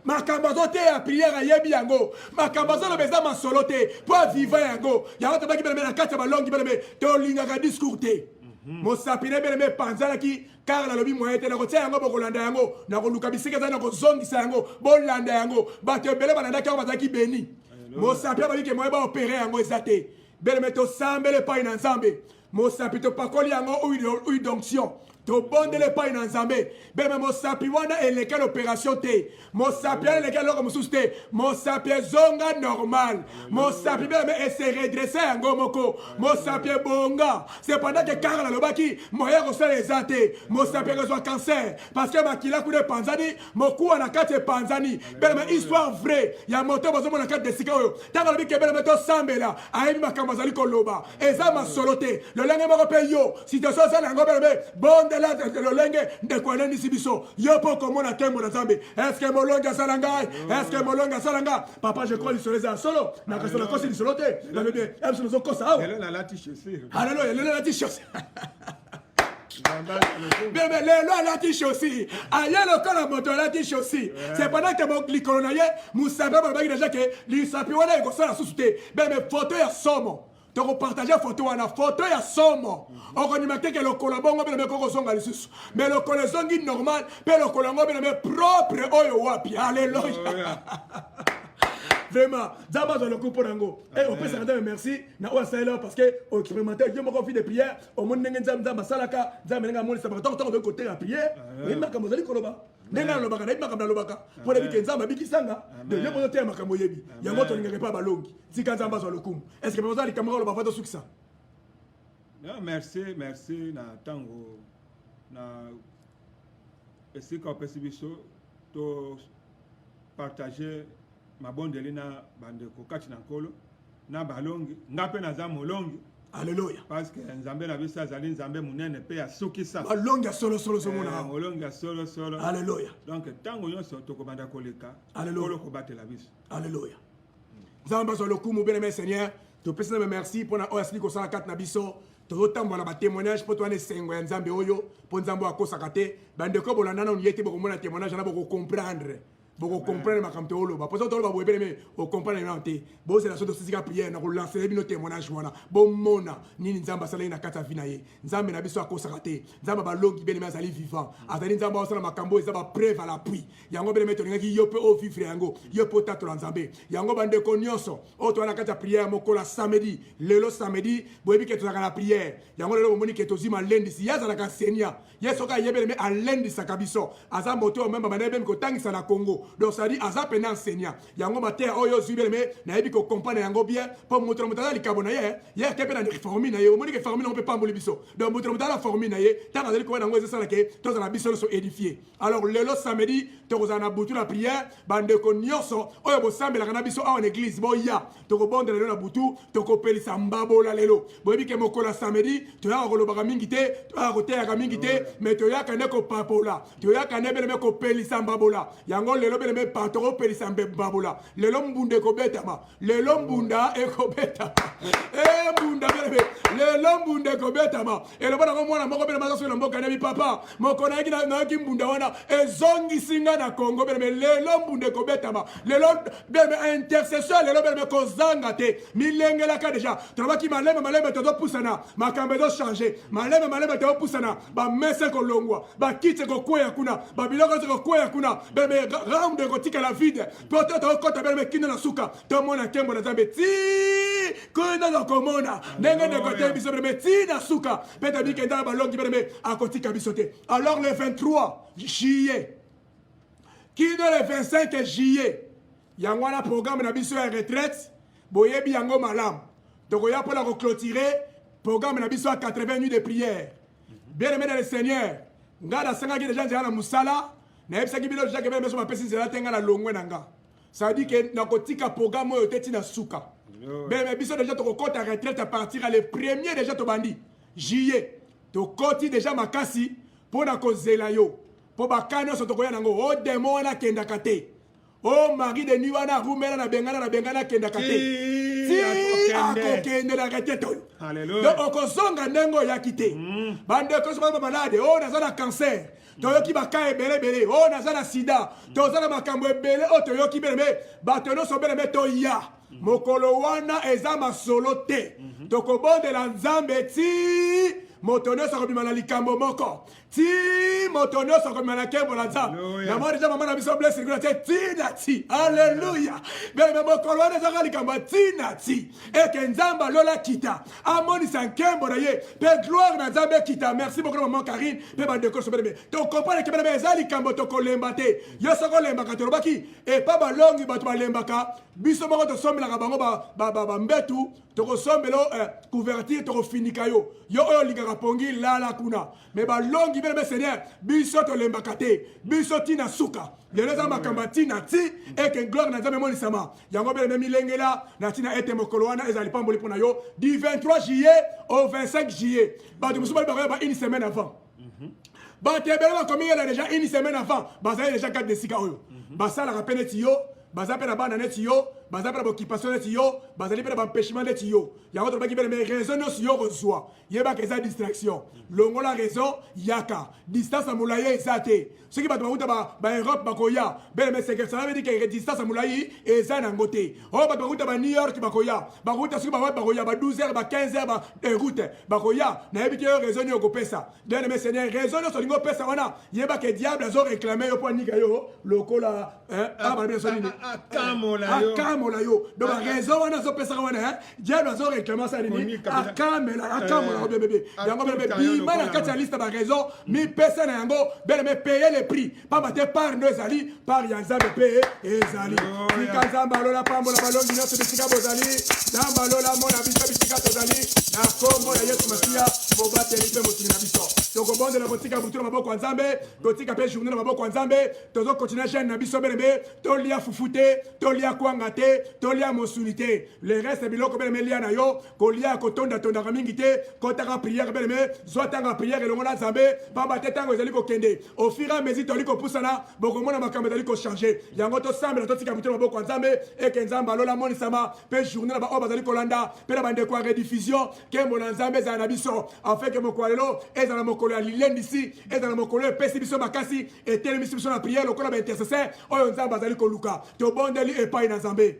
makambo azoteya prière ayebi yango makambo azoloba eza masolo te mpo aviva yango tobaki bien aimé na kati ya balongi bien aimé tolingaka discours te mosapi ne bien aimé epanzanaki car la lobi moyen te nakotia yango bokolanda yango nakoluka bisika ezali nakozongisa yango bolanda yango bato ebele balandaki yango bazalaki beni mosapi ababike moyen baopere yango eza te bien aimé tosambela epai na Nzambe mosapi topakoli yango huile d'onction tobondela epai na Nzambe beme mosapi wana eleka l'opération te mosapi eleka eloko mosusu te mosapi ezonga normal mosapi beme ese redresse yango moko mosapi ebonga c'est pendant que kaka nalobaki moya kosala eza te mosapi ekozwa cancer parce que makila kuna epanzani mokuwa na kati epanzani beme histoire vrai ya moto bozomona kati desika oyo ntango alobi ke beme tosambela ayebi makambo azali koloba eza masolo te lolenge moko mpe yo situation osala yango beme bonde lolenge ndeko alendisi biso yo mpo komona nkembo na Nzambe estce molongi asala ngai estce molongi asala nga papa je crois lisolo eza ya solo nakasi nakosi lisolo te nalobi ebiso nozokosa awa lelo nalati chaussure alleluya lelo nalati chaussure bebe lelo alati chaussure aye lokola moto alati chaussure c'est pendant que likolo na ye mosapi balobaki deja ke lisapi wana ekosala susu te bebe foto ya somo tokopartage foto wana foto ya somo okondima teke lokolo bongo bino meko kozonga lisusu mais lokolo ezongi normal mpe lokolo yango bino me propre oyo wapi alleluya vraiment Nzambe azwa lokumu mpo nango opesaka Nzambe merci na oyo asaleli parce que oexpérimente yo moko fi de prière omoni ndenge Nzambe asalaka Nzambe ndenge amonisaka ntango ozoki koteka prière oyebi makambo ozali koloba ndenge nalobaka nayebi makambo nalobaka mpo nayebi ke Nzambe abikisanga de yo mozo teya makambo oyebi yango tolingaka epa balongi tika Nzambe azwa lokumu est ce que oza likambo koloba fa tosukisa merci na ntango na esika opesi biso to partager mabondeli na bandeko kati na nkolo na balongi nga mpe naza molongi. Alléluia. Parce que nzambe na biso azali nzambe munene pe asukisa. Balongi ya solo solo somona. Molongi ya solo solo. Alléluia. Donc tango nyonso tokobanda koleka. Alléluia. Ko batela biso. Alléluia. Nzambe zo lokumu bien aimé Seigneur. To pesa na merci pour na oyasli ko sala kat na biso. To tambola ba témoignage pour toi ne sengo ya nzambe oyo pour nzambe akosaka te. Bandeko bolanda na yete boko mona témoignage na boko comprendre. Boko comprendre makamto olo ba poso to ba boyebe mais o comprendre na te bo c'est la sorte de prière na ko lancer bino témoignage wana bo mona nini nzamba sala ina kata vina ye nzambe na biso akosaka te nzamba ba longi bien mais azali vivant azali nzamba osala makambo ezaba preuve à l'appui yango bien mais to ngaki yo pe o vivre yango yo pe tato nzambe yango bande ko nyonso o to na kata prière moko la samedi lelo samedi boyebi ke to na prière yango lelo moni ke to zima lundi si yaza na kasenia yeso ka yebe mais à lundi sakabiso azam moto même ba même ko tangisa na Congo. Donc ça dit aza pena enseignant yango mater oyo zubele me na yebi ko comprendre yango bien pour montrer mutala likabona ye ke pena reformi na ye o moni ke formi na pe pamboli biso donc montrer mutala formi na ye ta bazali ko na ngo ezala ke to na biso so édifier alors lelo samedi to ko na butu la prière bande ko nyonso oyo bo sambela na biso en église bo ya to ko bonde lelo na butu to ko pelisa mbabo la lelo bo yebi ke mokola samedi to ya ko lobaka mingi te to ya ko te ya mingi te mais to ya kana ko papola to ya kana bele me ko pelisa mbabo la yango lelo bele me patoro pelisa mbabula lelo mbunde ko betama lelo mbunda e ko betama mbunda bele lelo mbunde ko betama elo bana ko mwana moko bele maso na mboka na papa moko na kina na ki mbunda wana ezongi singa na Congo bele lelo mbunde ko betama lelo bele intercession lelo bele ko zanga te milengela ka deja trabaki malema to do pusana makambe do changer malema to pusana ba messe ko longwa ba kitse ko kwea kuna ba biloko ko kwea kuna bele round de gotika la vide peut-être au côté bele kina na suka to mona kembo na zambe ti kuna na komona ndenge de côté biso bele ti na suka peut-être bi kenda ba longi bele a kotika bisote alors le 23 juillet qui dans le 25 juillet yango na programme na biso ya retraite boyebi yango malam donc ya pour la clôturer programme na biso à 80 nuits de prière bien aimé dans le Seigneur ngada sanga ki déjà na musala na ebisaki bilo déjà que même so mapesi nzela tenga na longwe nanga ça dit que na kotika programme oyo teti na suka bien mais biso déjà to kokota retraite à partir le 1er déjà to bandi juillet to koti déjà makasi pour na kozela yo pour bakana so to koya nango o demo na kenda kate o mari de nuit wana rumela na bengana kenda kate akokende la retraite oyo donc okozonga ndengo ya kite bande ko so ba malade o na zana cancer toyoki baka ebele o naza na sida toza na makambo ebele o toyoki bele me bato nyonso bele me toya mokolo wana eza masolo te tokobondela nzambe ti moto nyonso akobima na likambo moko ti moto nyonso akobima na nkembo na nzambe na mwa deja mama na biso blessing na te ti na ti alleluya bele mokolo wana ezaka likambo ya ti na ti eke nzambe alola kita amonisa nkembo na ye mpe gloire na nzambe kita merci beaucoup na maman Karine mpe bandeko so bele tokomprendre ke bele eza likambo tokolemba te yo soko olembaka tolobaki epa balongi bato balembaka biso moko tosombelaka bango bambetu tokosombelo couverture tokofinika yo oyo olingaka pongi lala kuna me balongi bele Seigneur biso tolembaka te biso tina suka lelo eza makambo ya ntina ti eke gloire na nzambe emonisama yango bele milengela na ntina ete mokolo wana ezali pamboli mpo na yo du 23 juillet au 25 juillet bato mosusu bali bakoya une semaine avant bato ebele bakomi yela déjà une semaine avant bazali déjà kati de sika oyo basalaka mpe neti yo baza mpe na bana neti yo baza mpe na boccupation neti yo bazali mpe na baempêchement neti yo yango tolobaki mpe mais raison nyonso yo kozwa yebaka eza distraction longola raison yaka distance ya molai eza te soki bato bakuta baeurope bakoya bele me sekesala veut dire que distance ya molai eza nango te oyo bato bakuta ba new york bakoya bakuta soki bakoya ba 12 heures ba 15 heures de route bakoya nayebi te yo raison nini okopesa bien me seigneur raison nyonso olingi opesa wana yebaka diable azoreklame yo mpo anika yo lokola akamola yo donc raison wana azopesaka wana diable azoreklame asa nini akamola yo bébé yango bébé bima na kati ya liste ba raison mipesa na yango bele me payer le prix pamba te par ndo ezali par ya nzambe mpe ezali tika nzambe alola pambola balongi nyonso bisika bozali nzambe alola mona biso bisika tozali na kombo ya yesu masiya mobateli mpe mokili na biso tokobondela kotika totika butu na maboko nzambe totika pe journée na maboko nzambe tozo continuer chaîne na biso beleme tolia fufute tolia kwanga te tolia mosunité le reste biloko beleme lia na yo kolia kotonda tonda mingi te kotaka prière beleme zotanga prière elongo na nzambe pamba te tango ezali kokende au fur et à mesure toli kopusana bokomona makambo ezali ko changer yango to sambela totika butu na maboko nzambe eke nzambe alola moni sama pe journée na ba bazali kolanda pe na bande kwa rediffusion kembo na nzambe za na biso afin que mokolo lelo ezala mokolo ya lilendi si ezala mokolo epesi biso makasi etelemisi biso na prière lokola ba intercesseur oyo nzambe azali koluka tobondeli epai na nzambe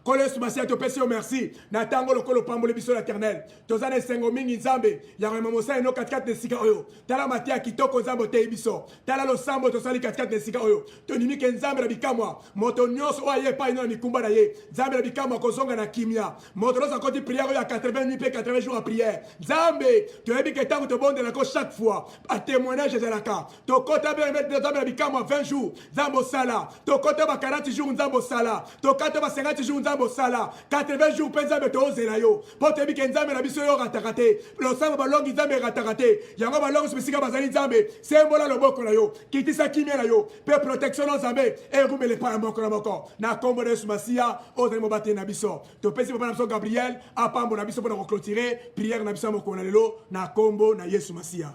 Kole Sumasia to pesi o merci na tango lokolo pambole biso l'éternel tozana sengo mingi nzambe ya remomosa eno 44 de sika oyo tala matia kitoko nzambe te biso tala lo sambo to sali 44 de sika oyo to nimike nzambe na bikamwa moto nyonso oye pa ino ni kumba na ye nzambe na bikamwa kozonga na kimia moto rosa koti prière ya 80 nuits pe 80 jours à prière nzambe to yebi ke tango to bonde na ko chaque fois à témoignage de la ka to kota be mettre nzambe na bikamwa 20 jours nzambo sala to kota ba 40 jours nzambo sala to kota ba 50 jours nzambo sala 80 jours penza beto ozela yo pote bike nzambe na biso yo ratakate lo sango balongi nzambe ratakate yango balongi spesika bazali nzambe sembola loboko na yo kitisa kimia na yo pe protection na nzambe e rumele pa mboko na moko na kombo de Yesu Masia ozali mobate na biso to pesi papa na biso Gabriel apambo na biso pona ko clôturer prière na biso moko na lelo na kombo na Yesu Masia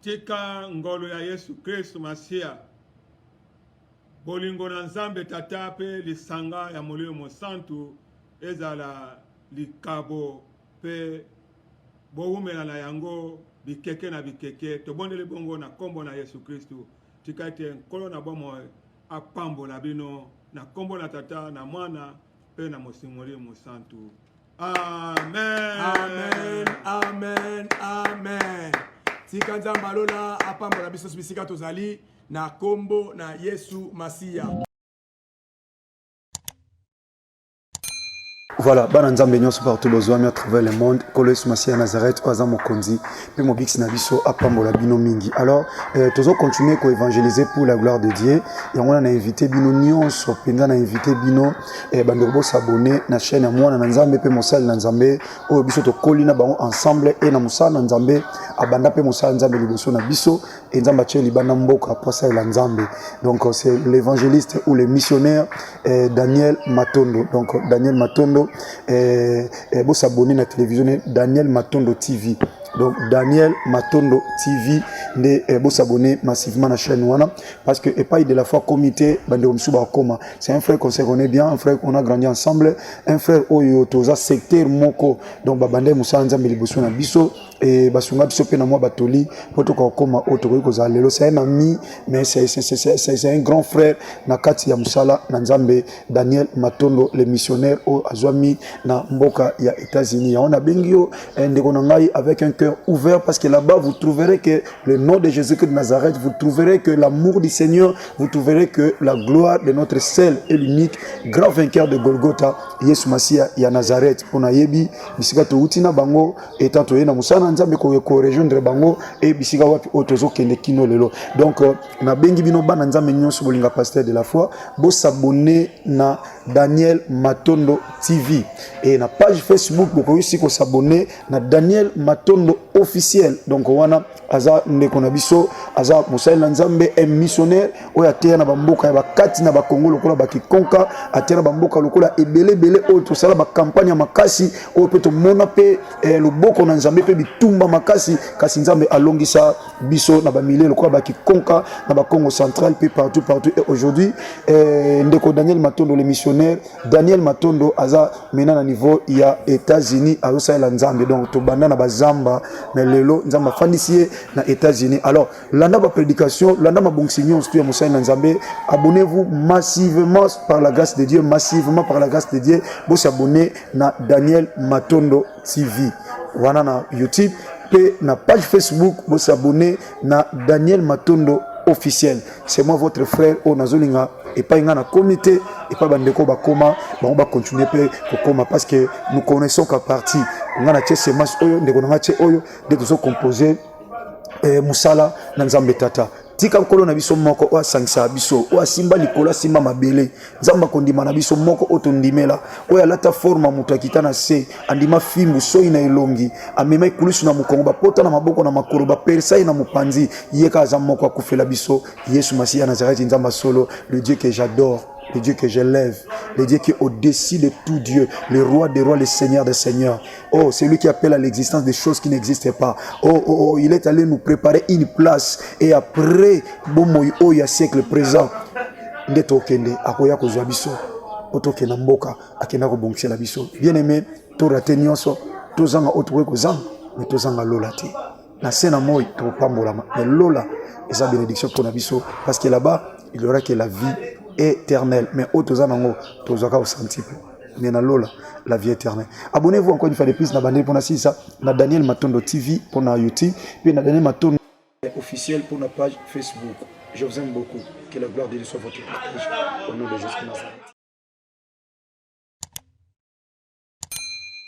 tika ngolo ya Yesu Kristo Masia bolingo na nzambe tata pe lisanga ya molimo mosantu ezala likabo pe boumela na yango bikeke na bikeke tobondele bongo na kombo na Yesu Kristo tikate nkolo na bomo apambo na bino na kombo na tata na mwana pe na mosimoli mosantu amen amen amen amen tika nzambe alola apambo na biso bisika tozali na kombo na Yesu Masia. Voilà, bana nzambe nyonso partout besoin à travers le monde, Kolo Yesu Masia Nazareth oza mokonzi, pe mobix na biso apambola bino mingi. Alors, tozo continuer ko évangéliser pour la gloire de Dieu. Et on a invité bino nyonso, penza na invité bino bandoko s'abonner na chaîne ya mwana na nzambe pe mosala na nzambe o biso to kolina bango ensemble et na mosala na nzambe abanda pe mosala nzambe liboso na biso et nzamba che libana mboka posa la nzambe. Donc c'est l'évangéliste ou le missionnaire Daniel Matondo. Donc Daniel Matondo vous s'abonner à la télévision Daniel Matondo TV. Donc Daniel Matondo TV vous s'abonner massivement à la chaîne wana parce que et pas de la foi comité bande omsuba koma c'est un frère qu'on se connaît bien, un frère qu'on a grandi ensemble, un frère oyo toza secteur moko donc babande musanza meliboso na biso et basunga biso pe na moi batoli poto ko koma otoko ko za lelo c'est un ami mais c'est un grand frère na kati ya musala na nzambe Daniel Matondo le missionnaire au azwami na mboka ya États-Unis on a bengio ndeko na ngai avec un cœur ouvert parce que là-bas vous trouverez que le nom de Jésus-Christ de Nazareth, vous trouverez que l'amour du Seigneur, vous trouverez que la gloire de notre seul et l'unique grand vainqueur de Golgotha, Yesu Masia ya Nazareth. On a yebi bisika to utina bango etant to yena musana nzambe ko rejoindre bango et bisika wapi otozo kende kino lelo. Donc na bengi bino bana nzambe nyonso bolinga pasteur de la foi, bo s'abonner na Daniel Matondo TV et na page Facebook boko aussi ko s'abonner na Daniel Matondo officiel. Donc wana aza ndeko na biso aza musala nzambe un missionnaire oya terre na bamboka ya bakati na bakongo lokola bakikonka atera bamboka lokola ebele o to sala ba campagne makasi o peto mona pe loboko na nzambe pe bitumba makasi kasi nzambe alongisa biso na ba milé lokola bakikonka na bakongo central pe partout et aujourd'hui ndeko Daniel Matondo le missionnaire Daniel Matondo aza mena na niveau ya États-Unis azo sala nzambe donc to banda na bazamba mais lelo nzamba fandisier na États-Unis. Alors, landa ma prédication, landa ma bon signal, abonnez-vous massivement par la grâce de Dieu, vous s'abonnez na Daniel Matondo TV. Voilà na YouTube, et na page Facebook, vous s'abonnez na Daniel Matondo officiel. C'est moi votre frère Onazolinga et pas un comité et pas bandeko bakoma, on va continuer pour koma parce que nous connaissons qu'à partir on a tché semas oyo ndeko na tché oyo de tout composé musala na nzambe tata tika nkolo na biso moko o asangisa biso o asimba likolo simba mabele nzamba kondima na biso moko otondimela o alata forma mutu akita na se andima fimbu soyi na elongi amema ikulusu na mukongo bapota na maboko na makolo baperisa na mupanzi yeka aza moko akufela biso Yesu Masiya ya Nazareth nzamba solo, le Dieu que j'adore, le Dieu que j'élève, le Dieu qui est au-dessus de tout Dieu, le roi des rois, le Seigneur des seigneurs. Oh, c'est lui qui appelle à l'existence des choses qui n'existaient pas. Oh, il est allé nous préparer une place. Et après, il y a siècle présent, akoya kozwa biso otokena mboka akenda kobongisa la biso. Bien-aimé, to raté nyonso, to zanga otwe kozanga, mais to zanga lola te. Na sena moi to pambolama, mais lola esa bénédiction pour nabiso parce que là-bas, il y aura que la vie éternelle. Mais otozanango tozaka au sentipe. Mais na lola la vie éternelle. Abonnez-vous encore une fois de plus na bande pour na ça, na Daniel Matondo TV pour na YouTube, puis na Daniel Matondo officiel pour na page Facebook. Je vous aime beaucoup. Que la gloire de Dieu soit votre partage. Au nom de Jésus-Christ.